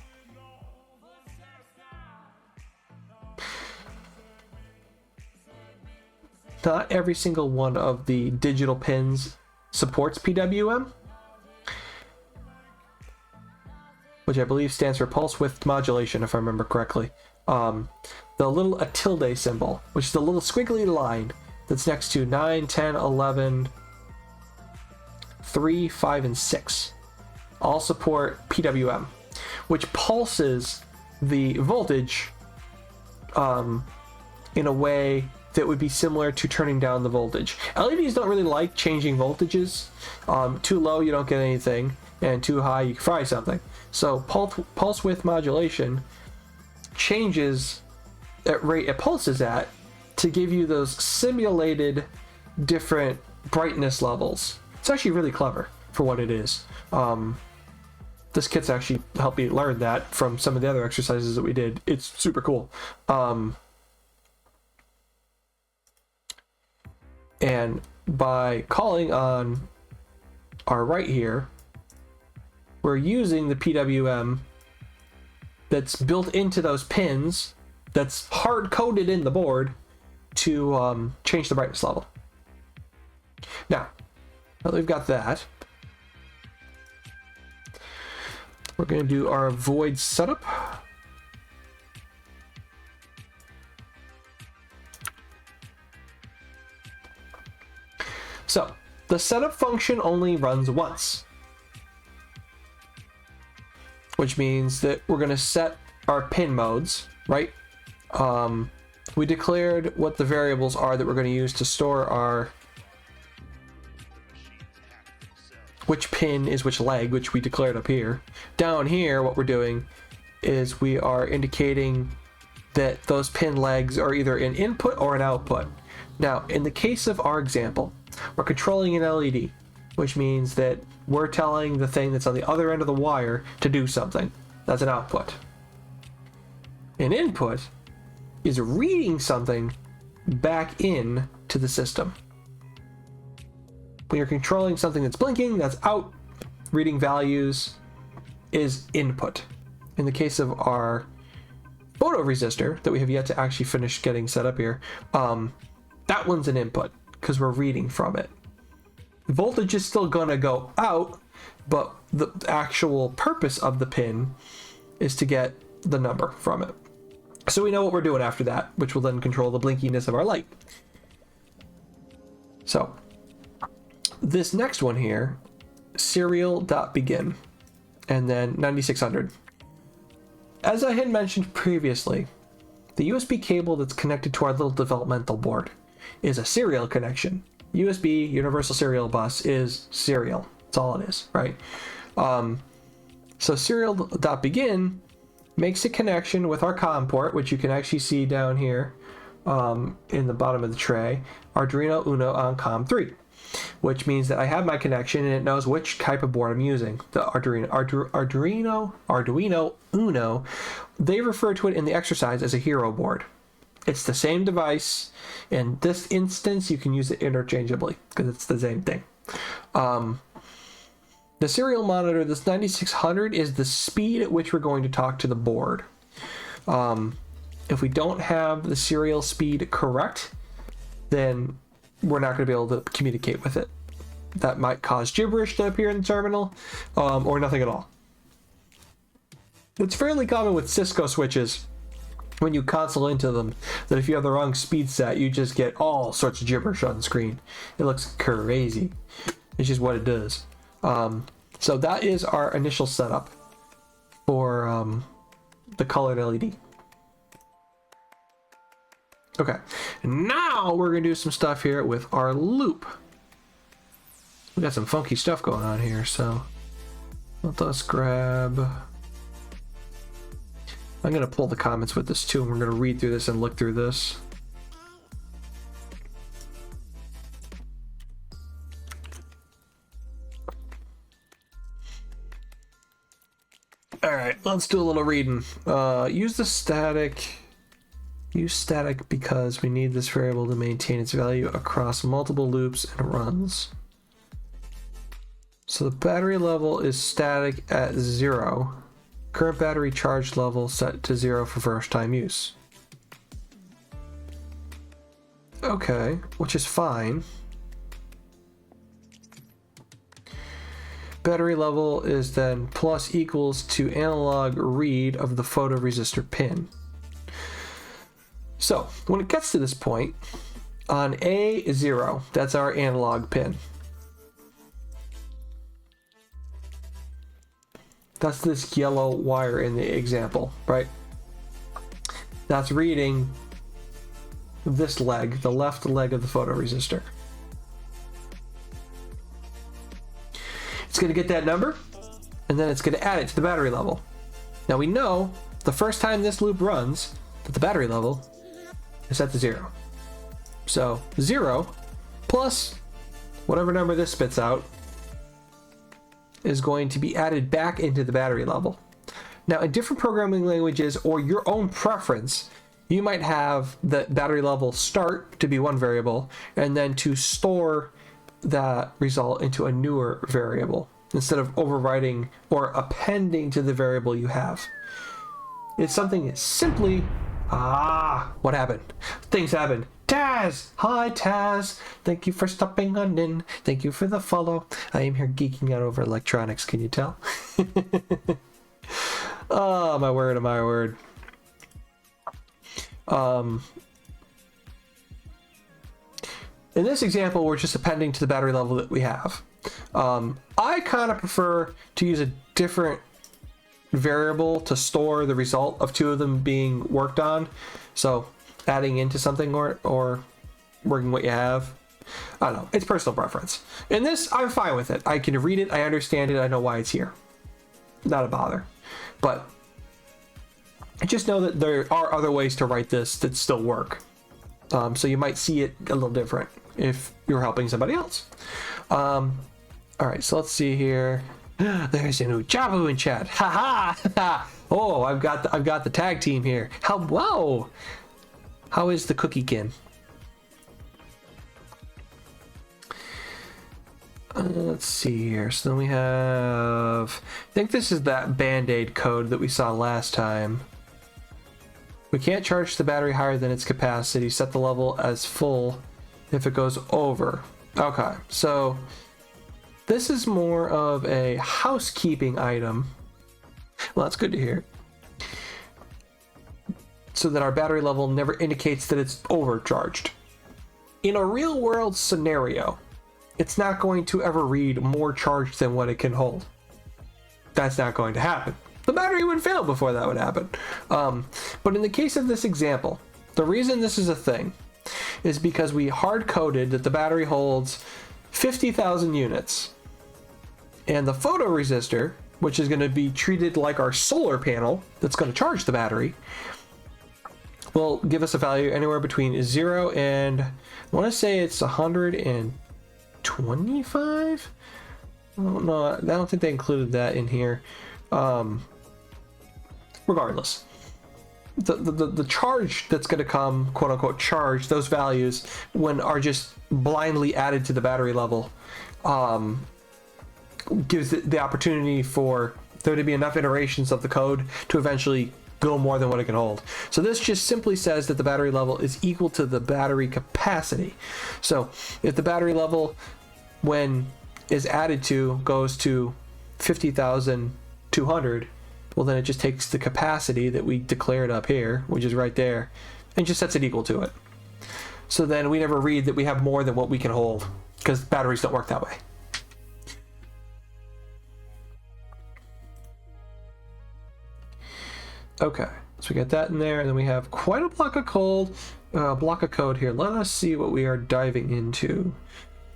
Speaker 1: Not every single one of the digital pins supports PWM, which I believe stands for pulse width modulation, if I remember correctly. The little tilde symbol, which is the little squiggly line that's next to 9, 10, 11, 3, 5, and 6, all support PWM, which pulses the voltage in a way that would be similar to turning down the voltage. LEDs don't really like changing voltages. Too low, you don't get anything, and too high, you can fry something. So pulse width modulation changes at rate it pulses at to give you those simulated different brightness levels. It's actually really clever for what it is. This kit's actually helped me learn that from some of the other exercises that we did. It's super cool. And by calling on our right here, we're using the PWM that's built into those pins that's hard-coded in the board to change the brightness level. Now that we've got that, we're going to do our void setup. So the setup function only runs once, which means that we're going to set our pin modes, right? We declared what the variables are that we're going to use to store our which pin is which leg, which we declared up here. Down here, what we're doing is we are indicating that those pin legs are either an input or an output. Now, in the case of our example, we're controlling an LED, which means that we're telling the thing that's on the other end of the wire to do something. That's an output. An input is reading something back in to the system. When you're controlling something that's blinking, that's out. Reading values is input. In the case of our photoresistor that we have yet to actually finish getting set up here, that one's an input because we're reading from it. Voltage is still going to go out, but the actual purpose of the pin is to get the number from it. So we know what we're doing after that, which will then control the blinkiness of our light. So this next one here, serial.begin, and then 9600. As I had mentioned previously, the USB cable that's connected to our little developmental board is a serial connection. USB, Universal Serial Bus, is serial. That's all it is, right? So serial.begin makes a connection with our COM port, which you can actually see down here in the bottom of the tray, Arduino Uno on COM3, which means that I have my connection and it knows which type of board I'm using. The Arduino Uno, they refer to it in the exercise as a hero board. It's the same device. In this instance, you can use it interchangeably because it's the same thing. The serial monitor, this 9600, is the speed at which we're going to talk to the board. If we don't have the serial speed correct, then we're not going to be able to communicate with it. That might cause gibberish to appear in the terminal, or nothing at all. It's fairly common with Cisco switches, when you console into them, that if you have the wrong speed set, you just get all sorts of gibberish on the screen. It looks crazy. It's just what it does. So that is our initial setup for the colored LED. Okay, now we're gonna do some stuff here with our loop. We got some funky stuff going on here, so let us grab. I'm gonna pull the comments with this too, and we're gonna read through this and look through this. All right, let's do a little reading. Use static because we need this variable to maintain its value across multiple loops and runs. So the battery level is static at 0. Current battery charge level set to 0 for first time use. Okay, which is fine. Battery level is then plus equals to analog read of the photoresistor pin. So when it gets to this point, on A0, that's our analog pin. That's this yellow wire in the example, right? That's reading this leg, the left leg of the photoresistor. It's going to get that number, and then it's going to add it to the battery level. Now we know the first time this loop runs that the battery level is set to 0. So 0 plus whatever number this spits out is going to be added back into the battery level. Now in different programming languages or your own preference, you might have the battery level start to be one variable and then to store that result into a newer variable instead of overriding or appending to the variable you have. It's something simply, what happened? Things happened. Taz! Hi, Taz! Thank you for stopping on in. Thank you for the follow. I am here geeking out over electronics, can you tell? Oh, my word, my word. In this example, we're just appending to the battery level that we have. I kind of prefer to use a different variable to store the result of two of them being worked on. So adding into something or working what you have. I don't know. It's personal preference. In this, I'm fine with it. I can read it. I understand it. I know why it's here. Not a bother. But I just know that there are other ways to write this that still work. So you might see it a little different if you're helping somebody else. All right, so let's see here. There's a new Jabu in chat. Ha ha! Oh, I've got the tag team here. Whoa! How is the cookiekin? Let's see here. So then we have, I think this is that Band-Aid code that we saw last time. We can't charge the battery higher than its capacity. Set the level as full if it goes over. Okay, so this is more of a housekeeping item. Well, that's good to hear. So that our battery level never indicates that it's overcharged. In a real world scenario, it's not going to ever read more charge than what it can hold. That's not going to happen. The battery would fail before that would happen. But in the case of this example, the reason this is a thing is because we hard-coded that the battery holds 50,000 units. And the photoresistor, which is going to be treated like our solar panel that's going to charge the battery, will give us a value anywhere between 0 and, I want to say it's 125? Oh, no, I don't think they included that in here. Regardless, the charge that's going to come, quote unquote charge, those values when are just blindly added to the battery level, gives the opportunity for there to be enough iterations of the code to eventually go more than what it can hold. So this just simply says that the battery level is equal to the battery capacity. So if the battery level, when is added to, goes to 50,200, well, then it just takes the capacity that we declared up here, which is right there, and just sets it equal to it. So then we never read that we have more than what we can hold, because batteries don't work that way. Okay, so we get that in there, and then we have quite a block of code here. Let us see what we are diving into.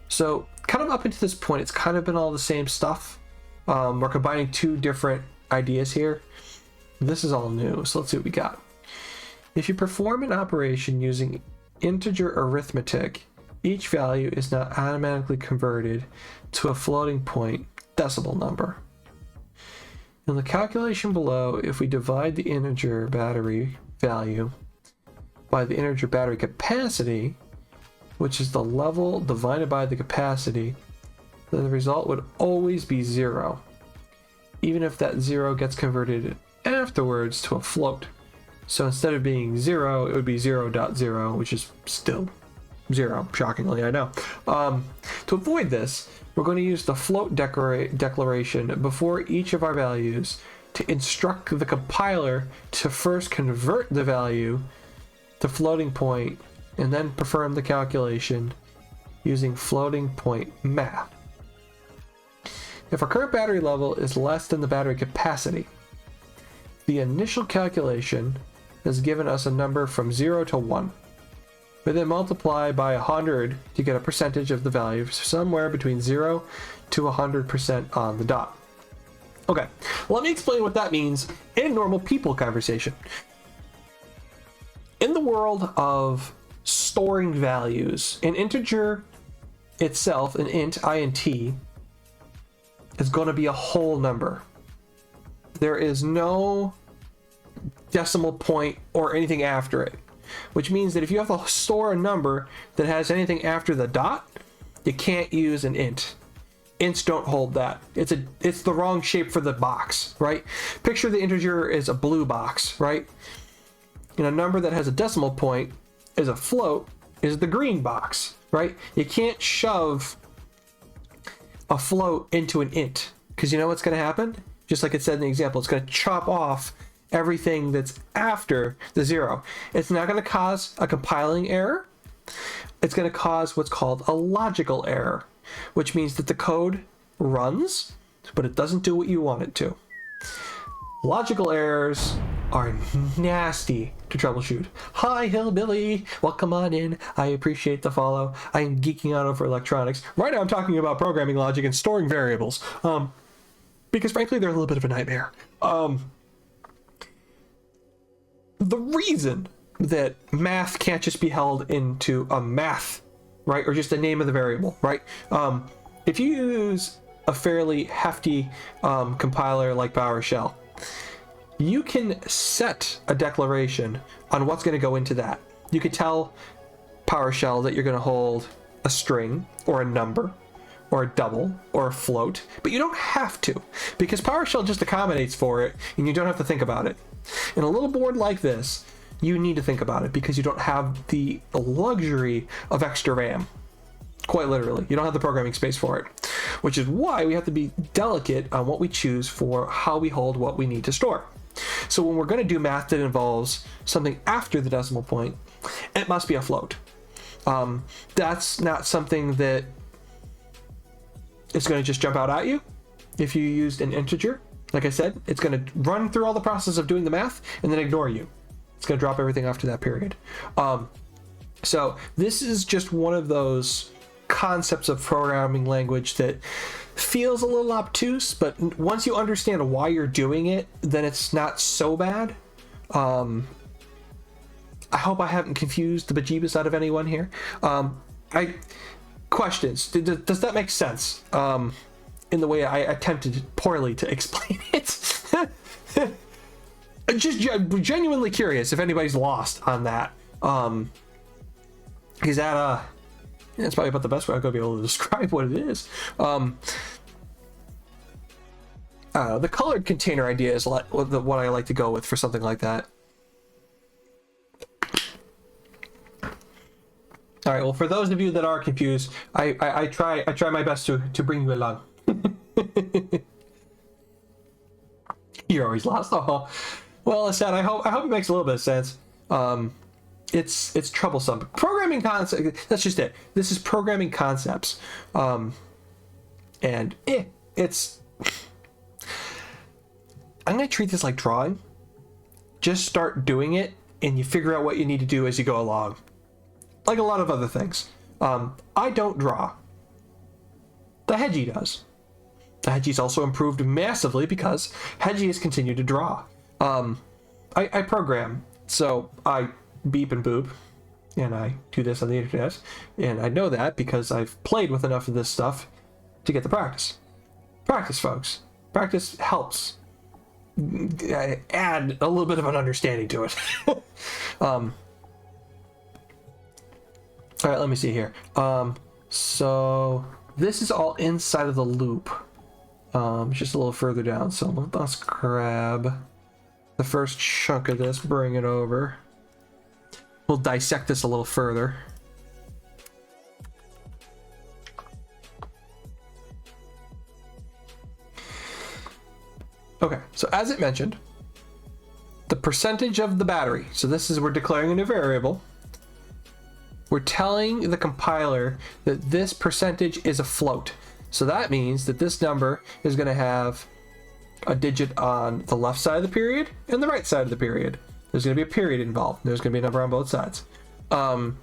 Speaker 1: So kind of up until this point, it's kind of been all the same stuff. We're combining two different ideas here. This is all new, so let's see what we got. If you perform an operation using integer arithmetic, each value is now automatically converted to a floating point decimal number. In the calculation below, if we divide the integer battery value by the integer battery capacity, which is the level divided by the capacity, then the result would always be 0, even if that 0 gets converted afterwards to a float. So instead of being 0, it would be 0.0, which is still 0, shockingly, I know. To avoid this, we're going to use the float declaration before each of our values to instruct the compiler to first convert the value to floating point and then perform the calculation using floating point math. If our current battery level is less than the battery capacity, the initial calculation has given us a number from 0 to 1. We then multiply by 100 to get a percentage of the value somewhere between 0 to 100% on the dot. Okay, let me explain what that means in normal people conversation. In the world of storing values, an integer itself, an int, is going to be a whole number. There is no decimal point or anything after it, which means that if you have to store a number that has anything after the dot, you can't use an int. Ints don't hold that. It's the wrong shape for the box, right? Picture the integer is a blue box, right? And a number that has a decimal point is a float is the green box, right? You can't shove a float into an int, because you know what's going to happen? Just like it said in the example, it's going to chop off everything that's after the 0. It's not going to cause a compiling error. It's going to cause what's called a logical error, which means that the code runs, but it doesn't do what you want it to. Logical errors are nasty to troubleshoot. Hi, Hillbilly. Welcome on in. I appreciate the follow. I am geeking out over electronics. Right now I'm talking about programming logic and storing variables. Because frankly, they're a little bit of a nightmare. The reason that math can't just be held into a math, right, or just the name of the variable, right? If you use a fairly hefty compiler like PowerShell, you can set a declaration on what's going to go into that. You could tell PowerShell that you're going to hold a string or a number or a double or a float, but you don't have to, because PowerShell just accommodates for it and you don't have to think about it. In a little board like this, you need to think about it because you don't have the luxury of extra RAM. Quite literally, you don't have the programming space for it, which is why we have to be delicate on what we choose for how we hold what we need to store. So when we're going to do math that involves something after the decimal point, it must be a float. That's not something that is going to just jump out at you. If you used an integer, like I said, it's going to run through all the process of doing the math and then ignore you. It's going to drop everything after that period. So this is just one of those concepts of programming language that feels a little obtuse, but once you understand why you're doing it, then it's not so bad. I hope I haven't confused the bejeebus out of anyone here. Questions? Does that make sense? In the way I attempted poorly to explain it. Just genuinely curious if anybody's lost on that. Is that that's probably about the best way I'm gonna be able to describe what it is. The colored container idea is what I like to go with for something like that. All right. Well, for those of you that are confused, I try my best to bring you along. You're always lost. Oh, well, I said I hope it makes a little bit of sense. It's troublesome. Programming concepts. That's just it. This is programming concepts, and it's. I'm gonna treat this like drawing. Just start doing it, and you figure out what you need to do as you go along. Like a lot of other things. I don't draw. The Hedgie does. The Hedgie's also improved massively because Hedgie has continued to draw. I program, so I beep and boop, and I do this on the internet, and I know that because I've played with enough of this stuff to get the practice. Practice, folks. Practice helps add a little bit of an understanding to it. All right, let me see here. So this is all inside of the loop. Just a little further down. So let's grab the first chunk of this, bring it over. We'll dissect this a little further. Okay, so as it mentioned, the percentage of the battery. So this is, we're declaring a new variable. We're telling the compiler that this percentage is a float. So that means that this number is going to have a digit on the left side of the period and the right side of the period. There's going to be a period involved. There's going to be a number on both sides. And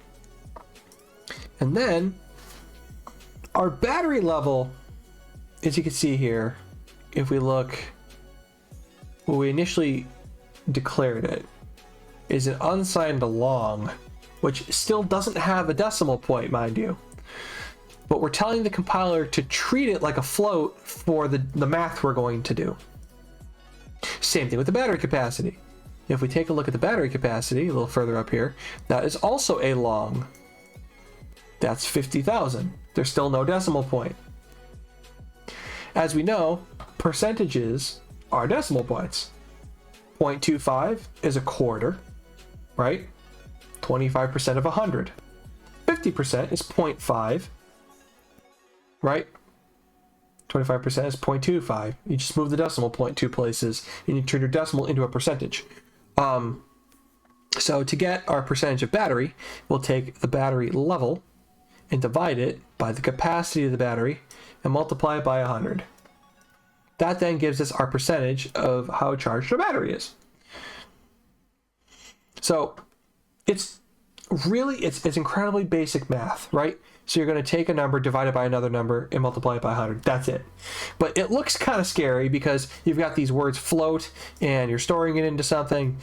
Speaker 1: then our battery level, as you can see here, if we look, when we initially declared it, is an unsigned long, which still doesn't have a decimal point, mind you. But we're telling the compiler to treat it like a float for the math we're going to do. Same thing with the battery capacity. If we take a look at the battery capacity a little further up here, that is also a long. That's 50,000. There's still no decimal point. as we know, percentages are decimal points. 0.25 is a quarter, right? 25% of 100. 50% is 0.5, right? 25% is 0.25. You just move the decimal point 2 places and you turn your decimal into a percentage. So to get our percentage of battery, we'll take the battery level and divide it by the capacity of the battery and multiply it by 100. That then gives us our percentage of how charged our battery is. So it's incredibly basic math, right? So you're going to take a number, divide it by another number, and multiply it by 100. That's it. But it looks kind of scary because you've got these words float and you're storing it into something.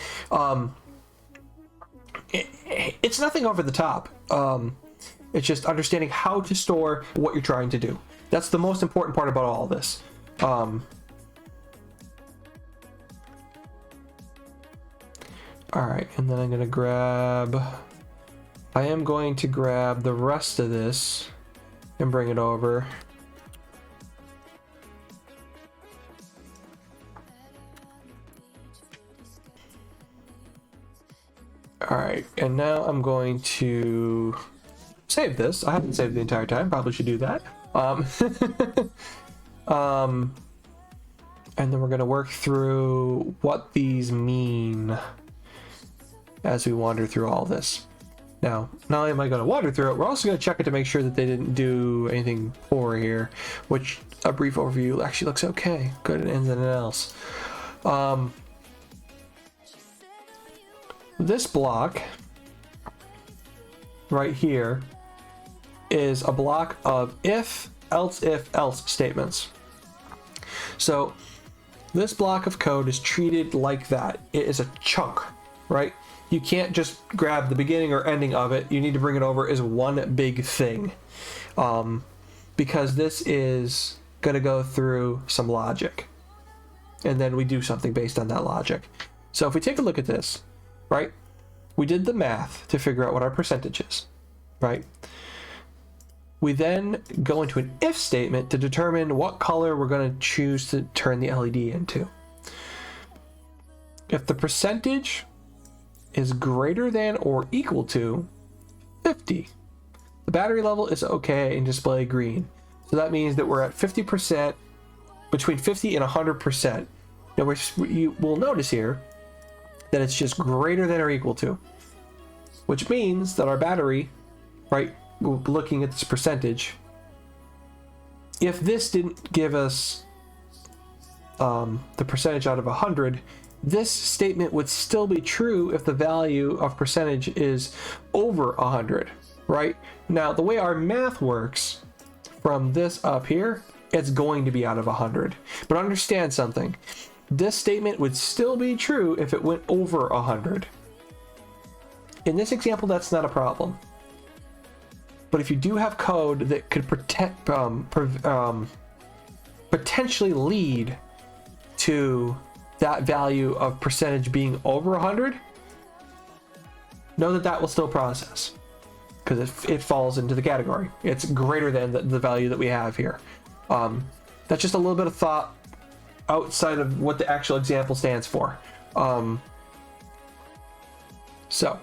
Speaker 1: It's nothing over the top. It's just understanding how to store what you're trying to do. That's the most important part about all of this. All right, and then I'm going to grab... I am going to grab the rest of this and bring it over. All right, and now I'm going to save this. I haven't saved the entire time. Probably should do that. And then we're going to work through what these mean as we wander through all this. Now, not only am I going to wander through it, we're also going to check it to make sure that they didn't do anything poor here, which a brief overview actually looks okay. Good and anything else. This block right here is a block of if, else statements. So this block of code is treated like that. It is a chunk, right? You can't just grab the beginning or ending of it. You need to bring it over as one big thing, because this is going to go through some logic, and then we do something based on that logic. So if we take a look at this, right, we did the math to figure out what our percentage is, right? We then go into an if statement to determine what color we're going to choose to turn the LED into. If the percentage is greater than or equal to 50, the battery level is okay and display green. So that means that we're at 50%, between 50 and 100%. Now you will notice here that it's just greater than or equal to, which means that our battery, right, looking at this percentage, if this didn't give us the percentage out of 100, this statement would still be true if the value of percentage is over 100, right? Now, the way our math works from this up here, it's going to be out of 100. But understand something. This statement would still be true if it went over 100. In this example, that's not a problem. But if you do have code that could potentially lead to that value of percentage being over 100, know that that will still process, because it falls into the category. It's greater than the value that we have here. That's just a little bit of thought outside of what the actual example stands for. So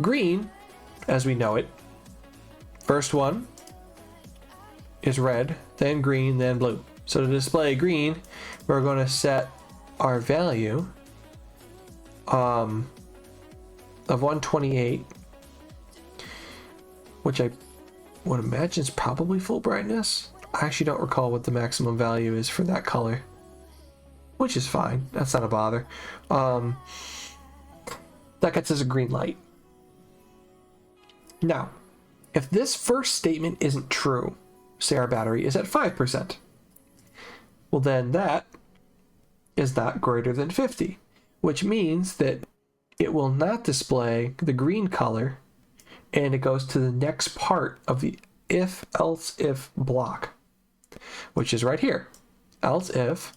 Speaker 1: green, as we know it, first one is red, then green, then blue. So to display green, we're going to set our value of 128, which I would imagine is probably full brightness. I actually don't recall what the maximum value is for that color, which is fine. That's not a bother. That gets us a green light. Now, if this first statement isn't true, say our battery is at 5%, well then that is not greater than 50, which means that it will not display the green color, and it goes to the next part of the if, else, if block, which is right here. Else if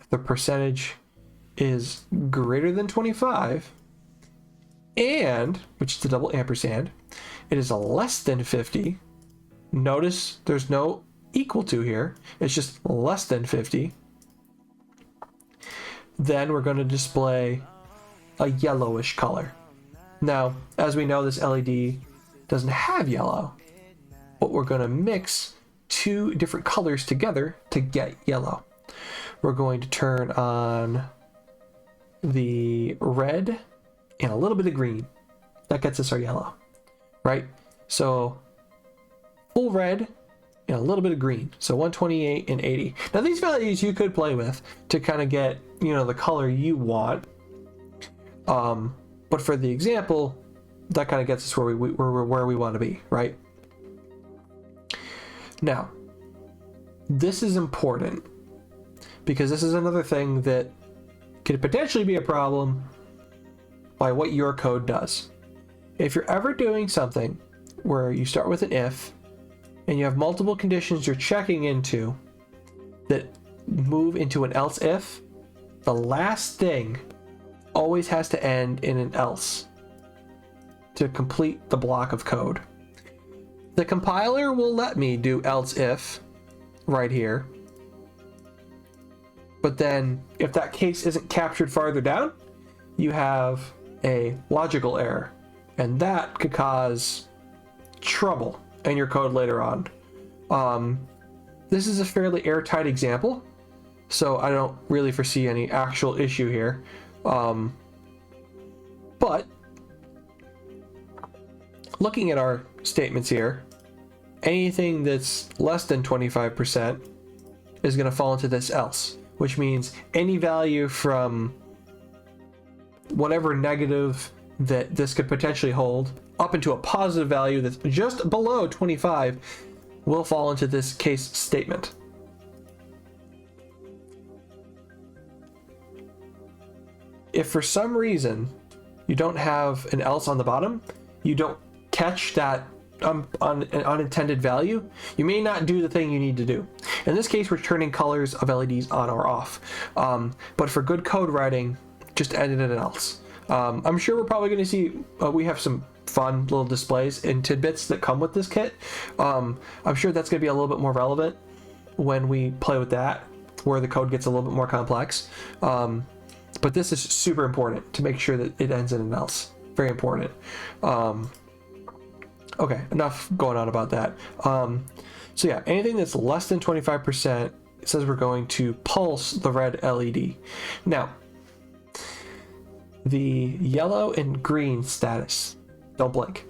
Speaker 1: the percentage is greater than 25, and, which is the double ampersand, it is less than 50. Notice there's no equal to here, it's just less than 50, then we're going to display a yellowish color. Now, as we know, this LED doesn't have yellow, but we're going to mix two different colors together to get yellow. We're going to turn on the red and a little bit of green. That gets us our yellow, right? So full red and a little bit of green. So 128 and 80. Now these values you could play with to kind of get, you know, the color you want. But for the example, that kind of gets us where we want to be, right? Now, this is important because this is another thing that could potentially be a problem by what your code does. If you're ever doing something where you start with an if and you have multiple conditions you're checking into that move into an else if, the last thing always has to end in an else to complete the block of code. The compiler will let me do else if right here, but then if that case isn't captured farther down, you have a logical error, and that could cause trouble in your code later on. This is a fairly airtight example, so I don't really foresee any actual issue here. But looking at our statements here, anything that's less than 25% is going to fall into this else, which means any value from whatever negative that this could potentially hold up into a positive value that's just below 25 will fall into this case statement. If for some reason you don't have an else on the bottom, you don't catch that an unintended value, you may not do the thing you need to do. In this case, we're turning colors of LEDs on or off. But for good code writing, just end it in an else. I'm sure we're probably going to see, we have some fun little displays and tidbits that come with this kit. I'm sure that's going to be a little bit more relevant when we play with that, where the code gets a little bit more complex. But this is super important to make sure that it ends in an else. Very important. Okay, enough going on about that. So yeah, anything that's less than 25%, it says we're going to pulse the red LED. Now, the yellow and green status, don't blink.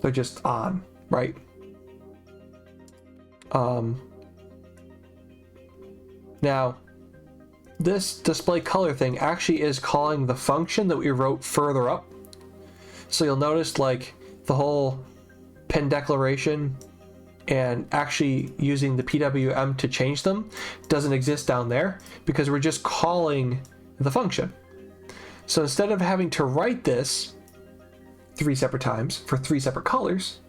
Speaker 1: They're just on, right? Now, this display color thing actually is calling the function that we wrote further up. So you'll notice like the whole pin declaration and actually using the PWM to change them doesn't exist down there because we're just calling the function. So instead of having to write this 3 separate times for 3 separate colors,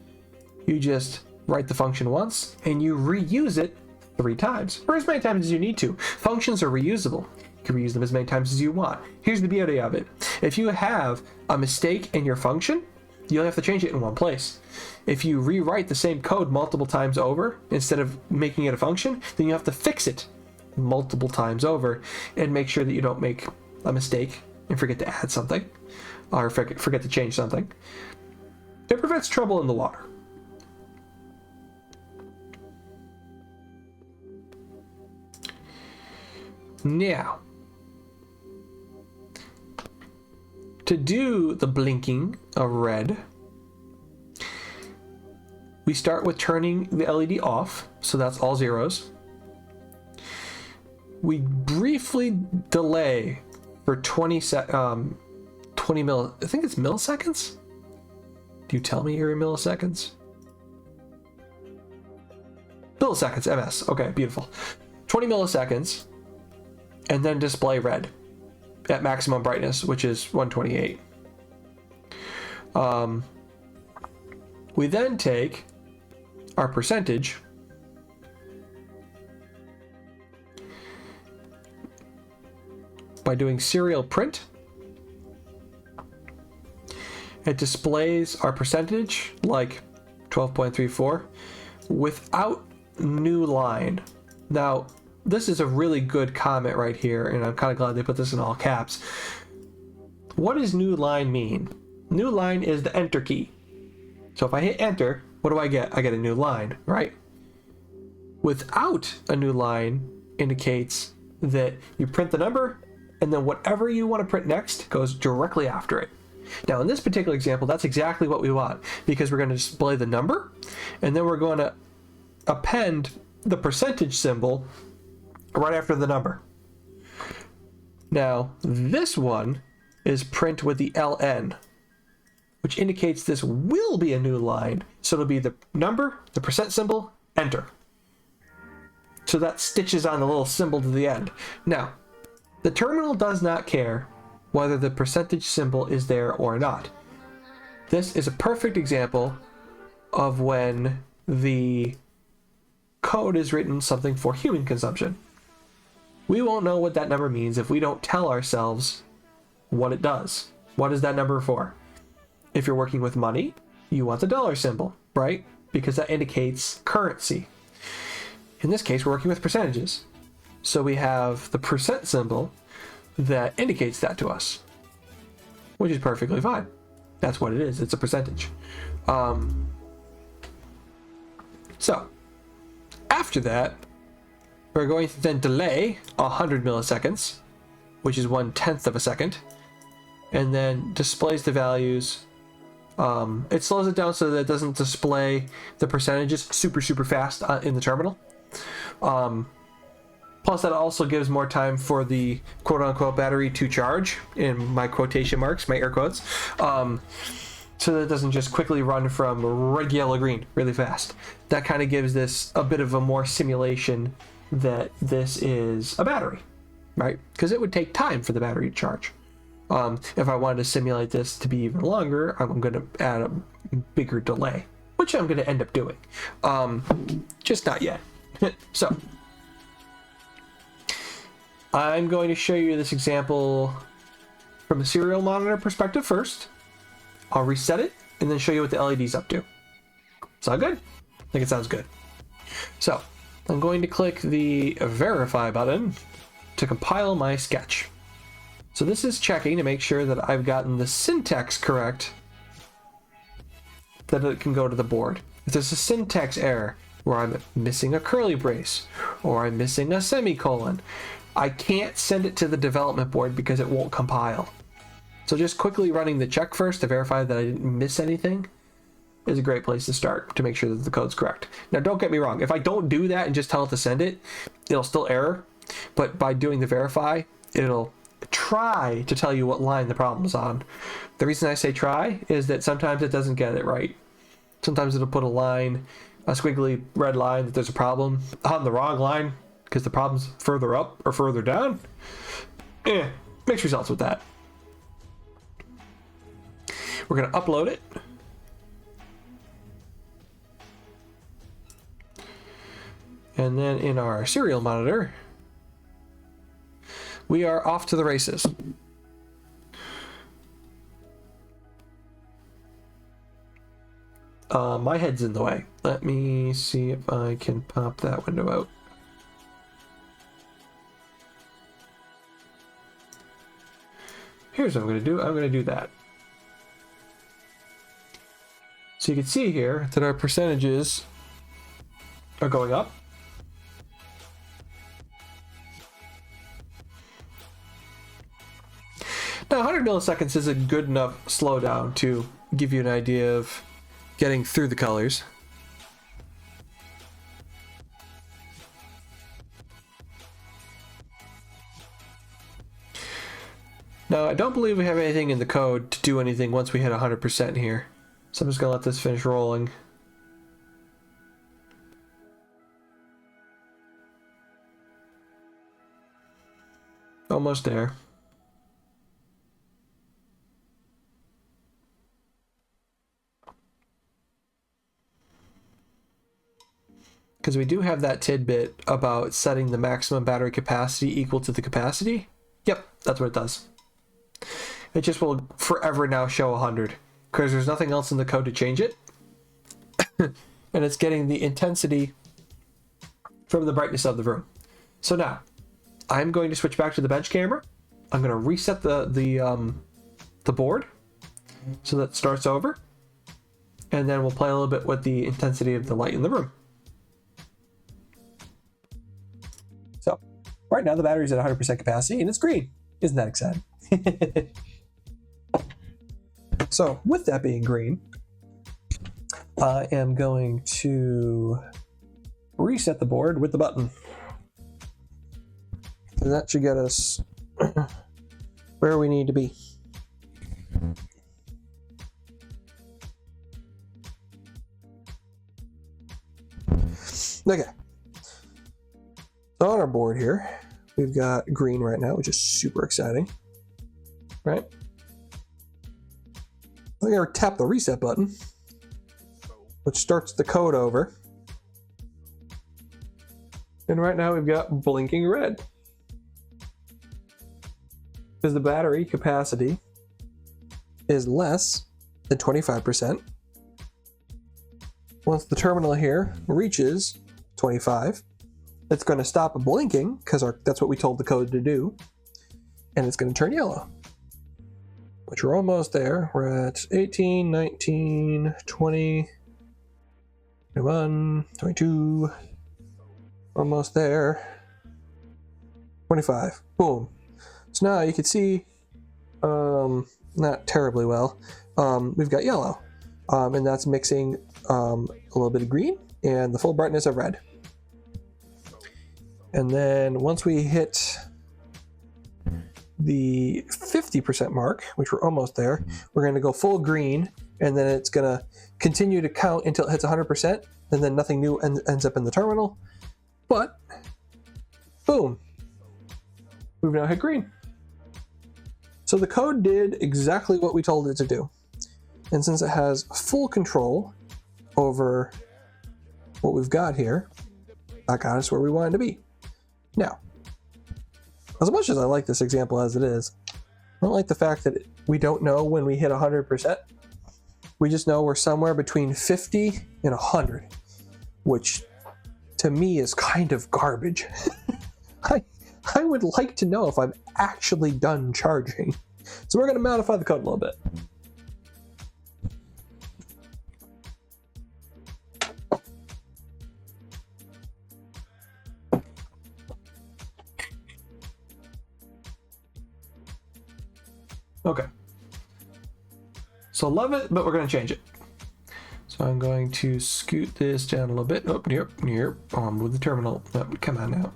Speaker 1: you just write the function once and you reuse it 3 times, or as many times as you need to. Functions are reusable. You can reuse them as many times as you want. Here's the beauty of it. If you have a mistake in your function, you only have to change it in one place. If you rewrite the same code multiple times over, instead of making it a function, then you have to fix it multiple times over and make sure that you don't make a mistake and forget to add something, or forget to change something. It prevents trouble in the water. Now, to do the blinking of red, we start with turning the LED off, so that's all zeros. We briefly delay for 20 I think it's milliseconds? Do you tell me you're in milliseconds? Milliseconds, MS. Okay, beautiful. 20 milliseconds, and then display red at maximum brightness, which is 128. We then take our percentage by doing serial print. It displays our percentage like 12.34 without new line. Now, this is a really good comment right here, and I'm kind of glad they put this in all caps. What does new line mean? New line is the enter key. So if I hit enter, what do I get? I get a new line, right? Without a new line indicates that you print the number, and then whatever you want to print next goes directly after it. Now in this particular example, that's exactly what we want, because we're going to display the number, and then we're going to append the percentage symbol right after the number. Now this one is print with the LN, which indicates this will be a new line. So it'll be the number, the percent symbol, enter. So that stitches on the little symbol to the end. Now, the terminal does not care whether the percentage symbol is there or not. This is a perfect example of when the code is written something for human consumption. We won't know what that number means if we don't tell ourselves what it does. What is that number for? If you're working with money, you want the dollar symbol, right? Because that indicates currency. In this case, we're working with percentages. So we have the percent symbol that indicates that to us, which is perfectly fine. That's what it is. It's a percentage. So after that, we're going to then delay 100 milliseconds, which is 1/10 of a second, and then displays the values. It slows it down so that it doesn't display the percentages super fast in the terminal. Plus that also gives more time for the quote-unquote battery to charge, in my quotation marks, my air quotes, so that it doesn't just quickly run from red, yellow, green really fast. That kind of gives this a bit of a more simulation that this is a battery, right? Because it would take time for the battery to charge. If I wanted to simulate this to be even longer, I'm going to add a bigger delay, which I'm going to end up doing. Just not yet. So I'm going to show you this example from a serial monitor perspective first. I'll reset it and then show you what the LED's up to. Sound good? I think it sounds good. So I'm going to click the verify button to compile my sketch. So this is checking to make sure that I've gotten the syntax correct, that it can go to the board. If there's a syntax error where I'm missing a curly brace or I'm missing a semicolon, I can't send it to the development board because it won't compile. So just quickly running the check first to verify that I didn't miss anything is a great place to start to make sure that the code's correct. Now don't get me wrong, if I don't do that and just tell it to send it, it'll still error, but by doing the verify, it'll try to tell you what line the problem's on. The reason I say try is that sometimes it doesn't get it right. Sometimes it'll put a line, a squiggly red line, that there's a problem on the wrong line because the problem's further up or further down. Mixed results with that. We're going to upload it. And then in our serial monitor, we are off to the races. My head's in the way. Let me see if I can pop that window out. Here's what I'm going to do. I'm going to do that. So you can see here that our percentages are going up. Now 100 milliseconds is a good enough slowdown to give you an idea of getting through the colors. Now I don't believe we have anything in the code to do anything once we hit 100% here. So I'm just going to let this finish rolling. Almost there. Because we do have that tidbit about setting the maximum battery capacity equal to the capacity. Yep, that's what it does. It just will forever now show 100 because there's nothing else in the code to change it. And it's getting the intensity from the brightness of the room. So now, I'm going to switch back to the bench camera. I'm going to reset the board so that it starts over. And then we'll play a little bit with the intensity of the light in the room. So, right now the battery's at 100% capacity and it's green. Isn't that exciting? So, with that being green, I am going to reset the board with the button. And that should get us where we need to be. Okay. So on our board here, we've got green right now, which is super exciting. Right? I'm going to tap the reset button, which starts the code over. And right now we've got blinking red. Because the battery capacity is less than 25%. Once the terminal here reaches 25, it's going to stop blinking, because that's what we told the code to do, and it's going to turn yellow. Which we're almost there. We're at 18, 19, 20, 21, 22, almost there. 25. Boom. So now you can see, not terribly well, we've got yellow, and that's mixing a little bit of green and the full brightness of red. And then once we hit the 50% mark, which we're almost there, we're going to go full green, and then it's going to continue to count until it hits 100%, and then nothing new ends up in the terminal. But, boom, we've now hit green. So the code did exactly what we told it to do. And since it has full control over what we've got here, that got us where we wanted to be. Now, as much as I like this example as it is, I don't like the fact that we don't know when we hit 100%. We just know we're somewhere between 50 and 100, which to me is kind of garbage. I would like to know if I'm actually done charging. So we're going to modify the code a little bit. Okay. So love it, but we're going to change it. So I'm going to scoot this down a little bit. Oh, near. Move the terminal. Oh, come on now.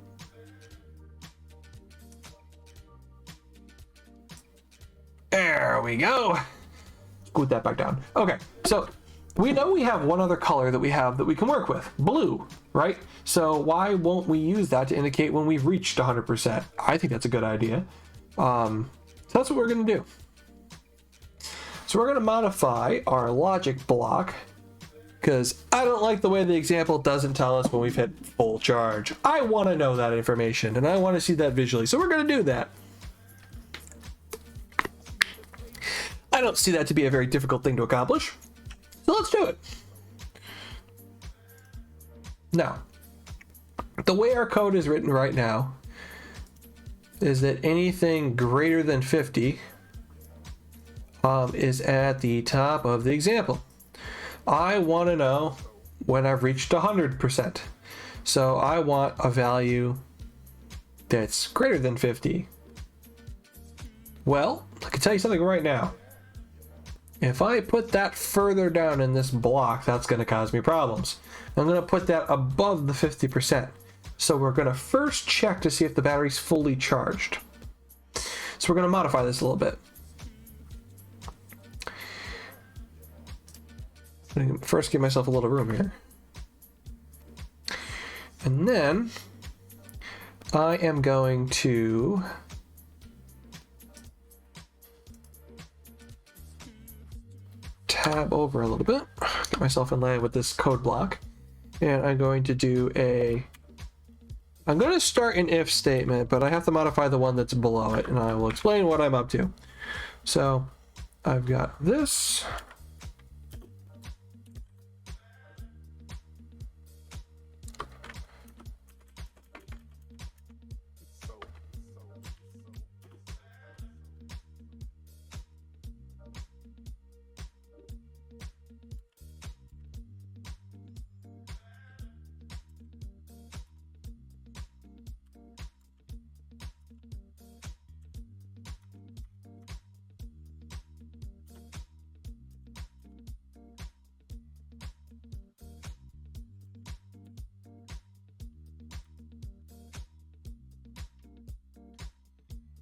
Speaker 1: There we go. Scoot that back down. Okay, so we know we have one other color that we can work with, blue, right? So why won't we use that to indicate when we've reached 100%? I think that's a good idea. So that's what we're going to do. So we're going to modify our logic block, because I don't like the way the example doesn't tell us when we've hit full charge. I want to know that information, and I want to see that visually. So we're going to do that. I don't see that to be a very difficult thing to accomplish. So let's do it. Now, the way our code is written right now is that anything greater than 50 is at the top of the example. I want to know when I've reached 100%. So I want a value that's greater than 50. Well, I can tell you something right now. If I put that further down in this block, that's going to cause me problems. I'm going to put that above the 50%. So we're going to first check to see if the battery's fully charged. So we're going to modify this a little bit. First, give myself a little room here. And then I am going to tab over a little bit, get myself in line with this code block, and I'm going to do I'm going to start an if statement, but I have to modify the one that's below it, and I will explain what I'm up to. So I've got this.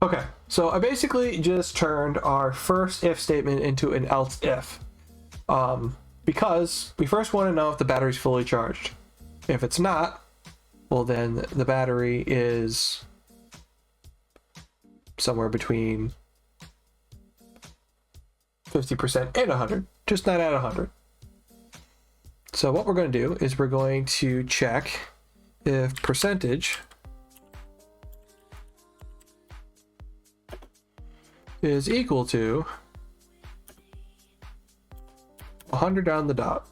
Speaker 1: Okay, so I basically just turned our first if statement into an else if. Because we first want to know if the battery's fully charged. If it's not, well then the battery is somewhere between 50% and 100, just not at 100. So what we're going to do is we're going to check if percentage is equal to 100 on the dot.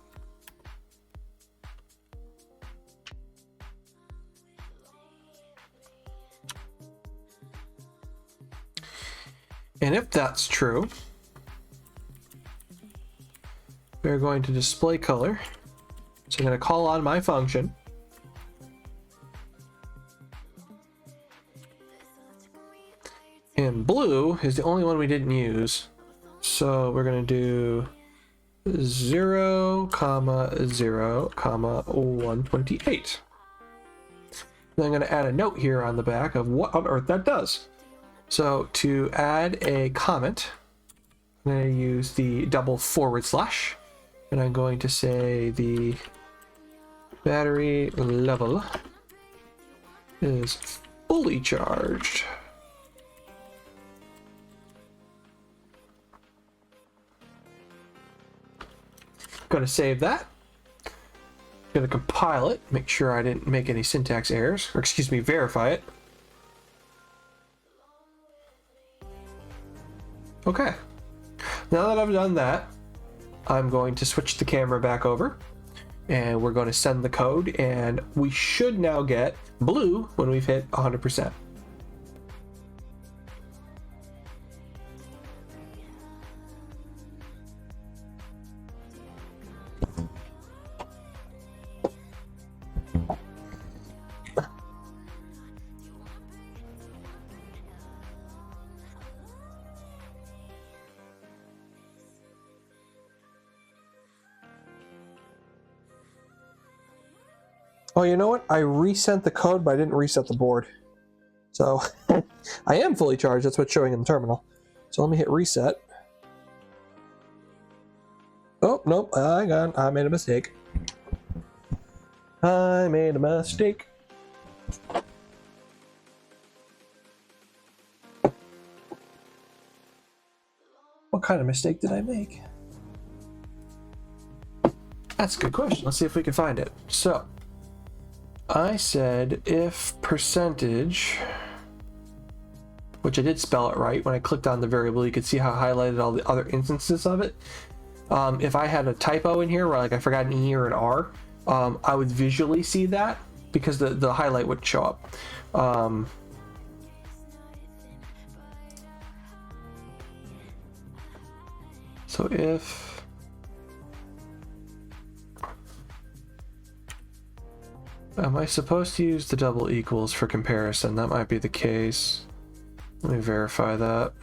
Speaker 1: And if that's true, we're going to display color. So I'm going to call on my function. And blue is the only one we didn't use. So we're going to do 0, 0, 128. Then I'm going to add a note here on the back of what on earth that does. So to add a comment, I'm going to use the double /, and I'm going to say the battery level is fully charged. Going to save that. Going to compile it, make sure I didn't make any syntax errors, or excuse me, verify it. Okay. Now that I've done that, I'm going to switch the camera back over, and we're going to send the code, and we should now get blue when we've hit 100%. Oh, you know what? I resent the code, but I didn't reset the board. So I am fully charged. That's what's showing in the terminal. So let me hit reset. Oh, nope. Hang on. I made a mistake. I made a mistake. What kind of mistake did I make? That's a good question. Let's see if we can find it. So I said if percentage, which I did spell it right. When I clicked on the variable, you could see how I highlighted all the other instances of it. If I had a typo in here where like I forgot an E or an R, I would visually see that because the highlight would show up. So if am I supposed to use the double equals for comparison? That might be the case. Let me verify that.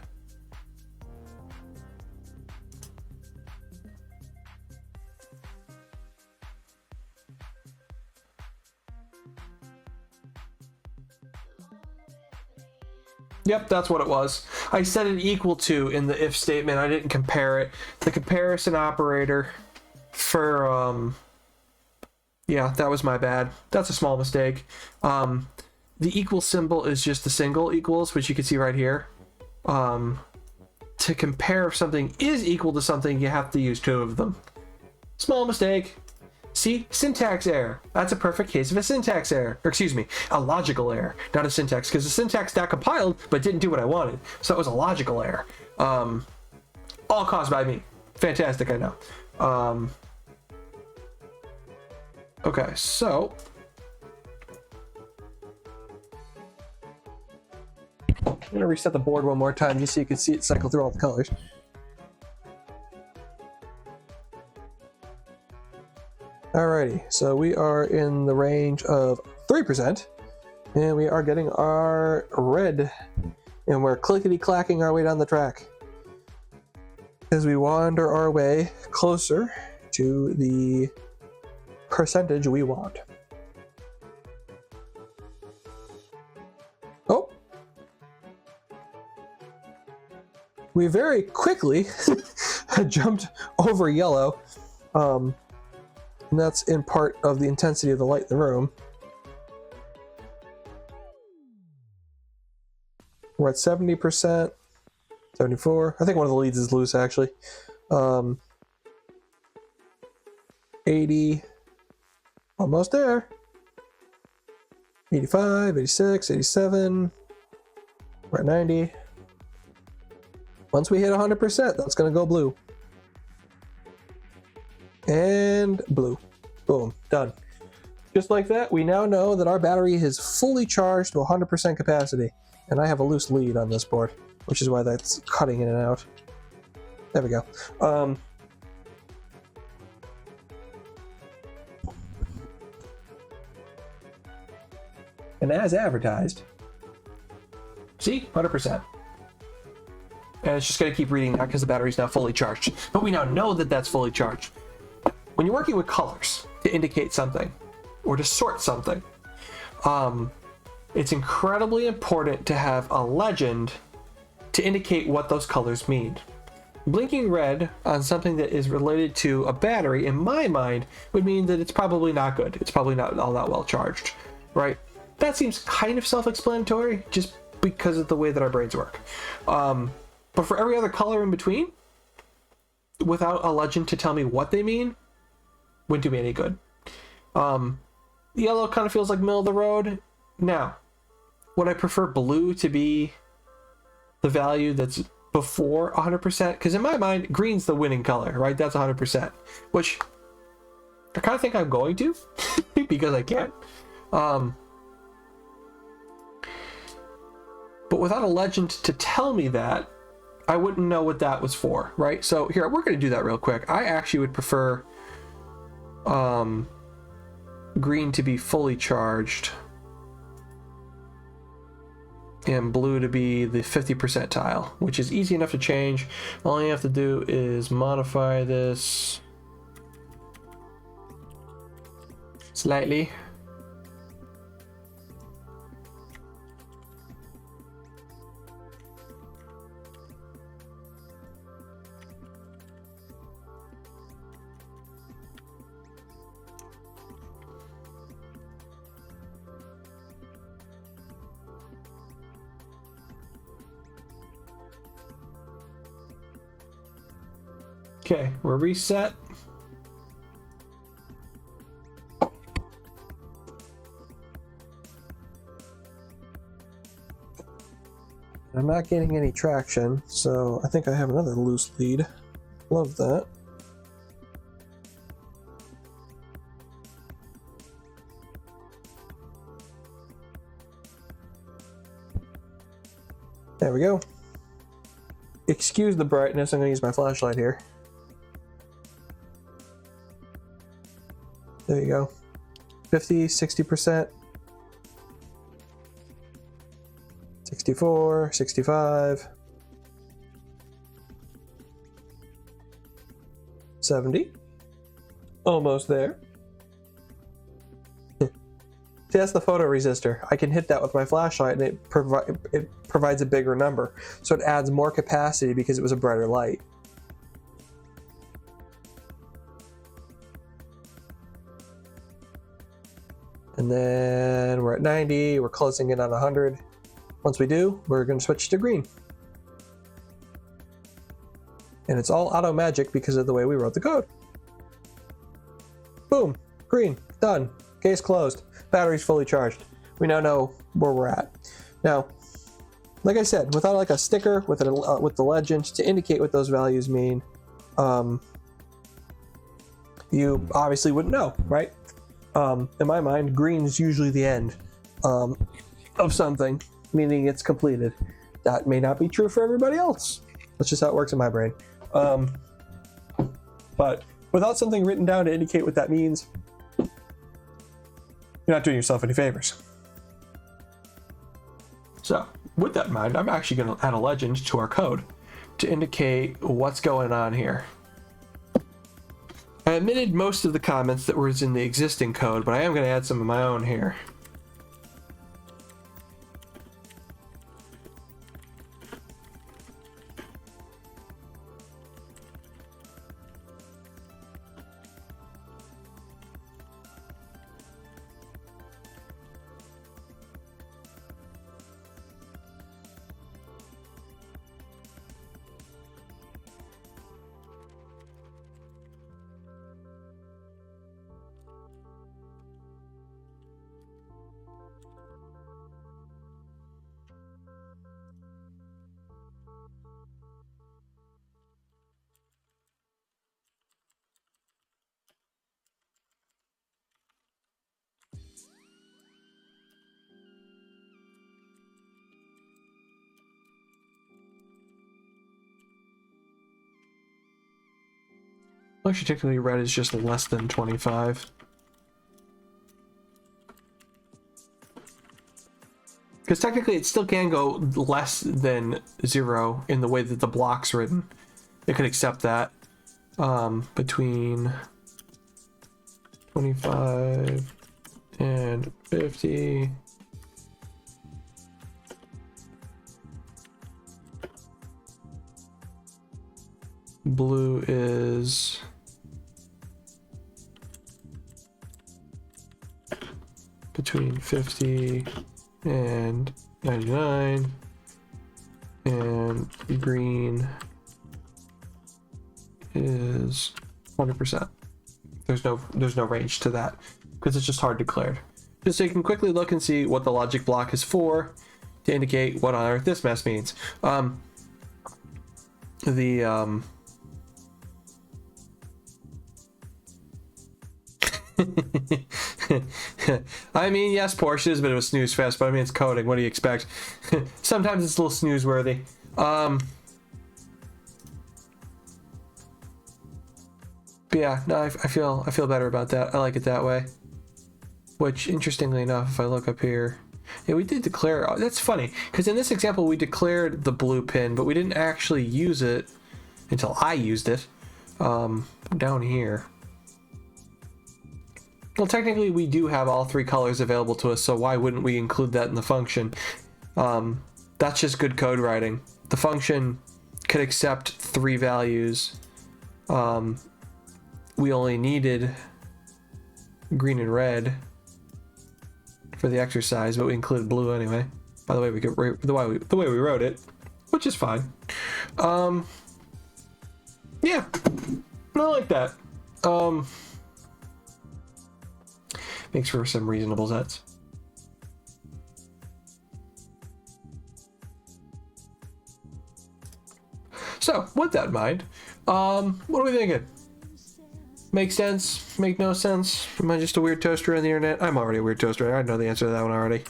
Speaker 1: Yep, that's what it was. I set it equal to in the if statement. I didn't compare it. The comparison operator for yeah, that was my bad. That's a small mistake. The equal symbol is just the single equals, which you can see right here. To compare if something is equal to something, you have to use two of them. Small mistake. See, syntax error. That's a perfect case of a syntax error. Or excuse me, a logical error, not a syntax, because the syntax got compiled but didn't do what I wanted. So it was a logical error. All caused by me. Fantastic, I know. Okay, so I'm gonna reset the board one more time just so you can see it cycle through all the colors. Alrighty, so we are in the range of 3%, and we are getting our red, and we're clickety-clacking our way down the track as we wander our way closer to the percentage we want. Oh, we very quickly jumped over yellow. And that's in part of the intensity of the light in the room. We're at 70%, 74. I think one of the leads is loose, actually. 80. Almost there. 85, 86, 87. We're at 90. Once we hit 100%, that's going to go blue. And blue. Boom. Done. Just like that, we now know that our battery is fully charged to 100% capacity. And I have a loose lead on this board, which is why that's cutting in and out. There we go. And as advertised, see, 100%. And it's just going to keep reading that because the battery's now fully charged. But we now know that that's fully charged. When you're working with colors to indicate something or to sort something, it's incredibly important to have a legend to indicate what those colors mean. Blinking red on something that is related to a battery, in my mind, would mean that it's probably not good. It's probably not all that well charged, right? That seems kind of self-explanatory just because of the way that our brains work. But for every other color in between, without a legend to tell me what they mean, wouldn't do me any good. Yellow kind of feels like middle of the road. Now, would I prefer blue to be the value that's before 100%? Because in my mind, green's the winning color, right? That's 100%, which I kind of think I'm going to because I can. But without a legend to tell me that, I wouldn't know what that was for, right? So here, we're going to do that real quick. I actually would prefer green to be fully charged and blue to be the 50% tile, which is easy enough to change. All you have to do is modify this slightly. Okay, we're reset. I'm not getting any traction, so I think I have another loose lead. Love that. There we go. Excuse the brightness, I'm going to use my flashlight here. There you go. 50, 60%. 64, 65. 70. Almost there. See, that's the photoresistor. I can hit that with my flashlight and it provides a bigger number. So it adds more capacity because it was a brighter light. And then we're at 90, we're closing in on 100. Once we do, we're going to switch to green. And it's all auto magic because of the way we wrote the code. Boom, green, done, case closed, battery's fully charged. We now know where we're at. Now, like I said, without like a sticker with the legend to indicate what those values mean, you obviously wouldn't know, right? In my mind, green is usually the end of something, meaning it's completed. That may not be true for everybody else. That's just how it works in my brain. But without something written down to indicate what that means, you're not doing yourself any favors. So, with that in mind, I'm actually going to add a legend to our code to indicate what's going on here. I omitted most of the comments that were in the existing code, but I am going to add some of my own here. Actually, technically red is just less than 25. Because technically it still can go less than 0 in the way that the block's written. It could accept that. Between 25 and 50. Blue is between 50 and 99, and green is 100%. There's no range to that because it's just hard declared. Just so you can quickly look and see what the logic block is for to indicate what on earth this mess means. I mean, yes, Porsche is a bit of a snooze fest, but I mean, it's coding. What do you expect? Sometimes it's a little snooze worthy. But yeah, no, I feel better about that. I like it that way. Which, interestingly enough, if I look up here, yeah, we did declare. Oh, that's funny because in this example we declared the blue pin, but we didn't actually use it until I used it down here. Well, technically we do have all 3 colors available to us, so why wouldn't we include that in the function? That's just good code writing. The function could accept 3 values. We only needed green and red for the exercise, but we included blue anyway. By the way, the way we wrote it, which is fine. Yeah, I like that. Makes for some reasonable sets. So, with that in mind, what are we thinking? Make sense? Make no sense? Am I just a weird toaster on the internet? I'm already a weird toaster. I know the answer to that one already.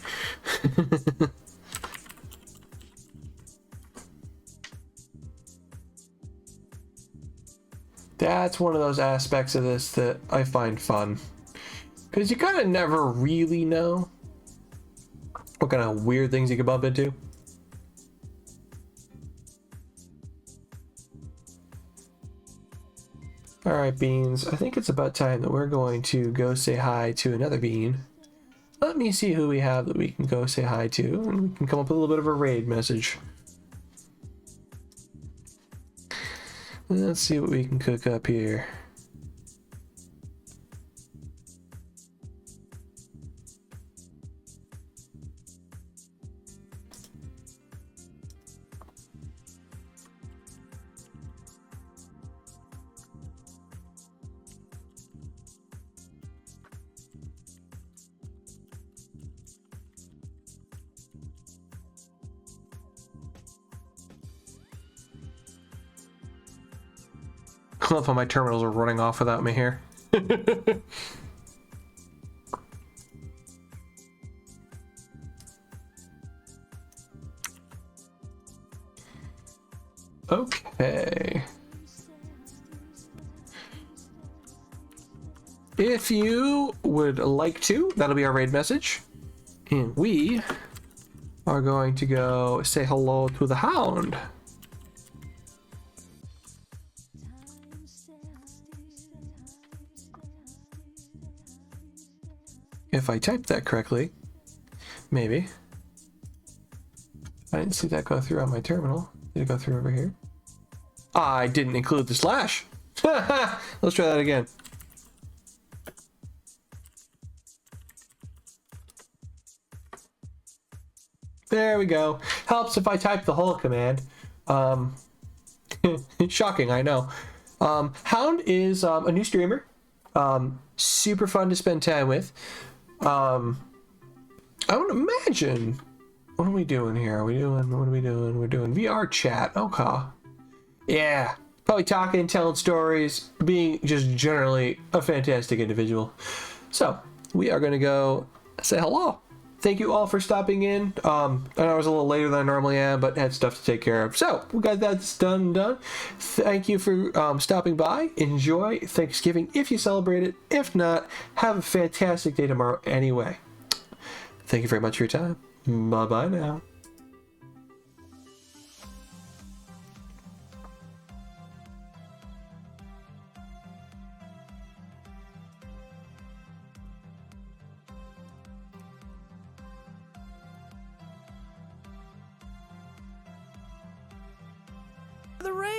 Speaker 1: That's one of those aspects of this that I find fun. Because you kind of never really know what kind of weird things you can bump into. Alright, beans. I think it's about time that we're going to go say hi to another bean. Let me see who we have that we can go say hi to, and we can come up with a little bit of a raid message. Let's see what we can cook up here. I love how my terminals are running off without me here. Okay. If you would like to, that'll be our raid message. And we are going to go say hello to the hound. If I typed that correctly, maybe. I didn't see that go through on my terminal. Did it go through over here? I didn't include the slash. Let's try that again. There we go. Helps if I type the whole command. Shocking, I know. Hound is a new streamer. Super fun to spend time with. I would imagine. What are we doing here? What are we doing? We're doing VR chat. Okay. Yeah. Probably talking, telling stories, being just generally a fantastic individual. So, we are going to go say hello. thank you all for stopping in. I know I was a little later than I normally am, but had stuff to take care of. So we got that done. Thank you for stopping by. Enjoy Thanksgiving if you celebrate it. If not, have a fantastic day tomorrow anyway. Thank you very much for your time. Bye-bye now.
Speaker 4: The rain.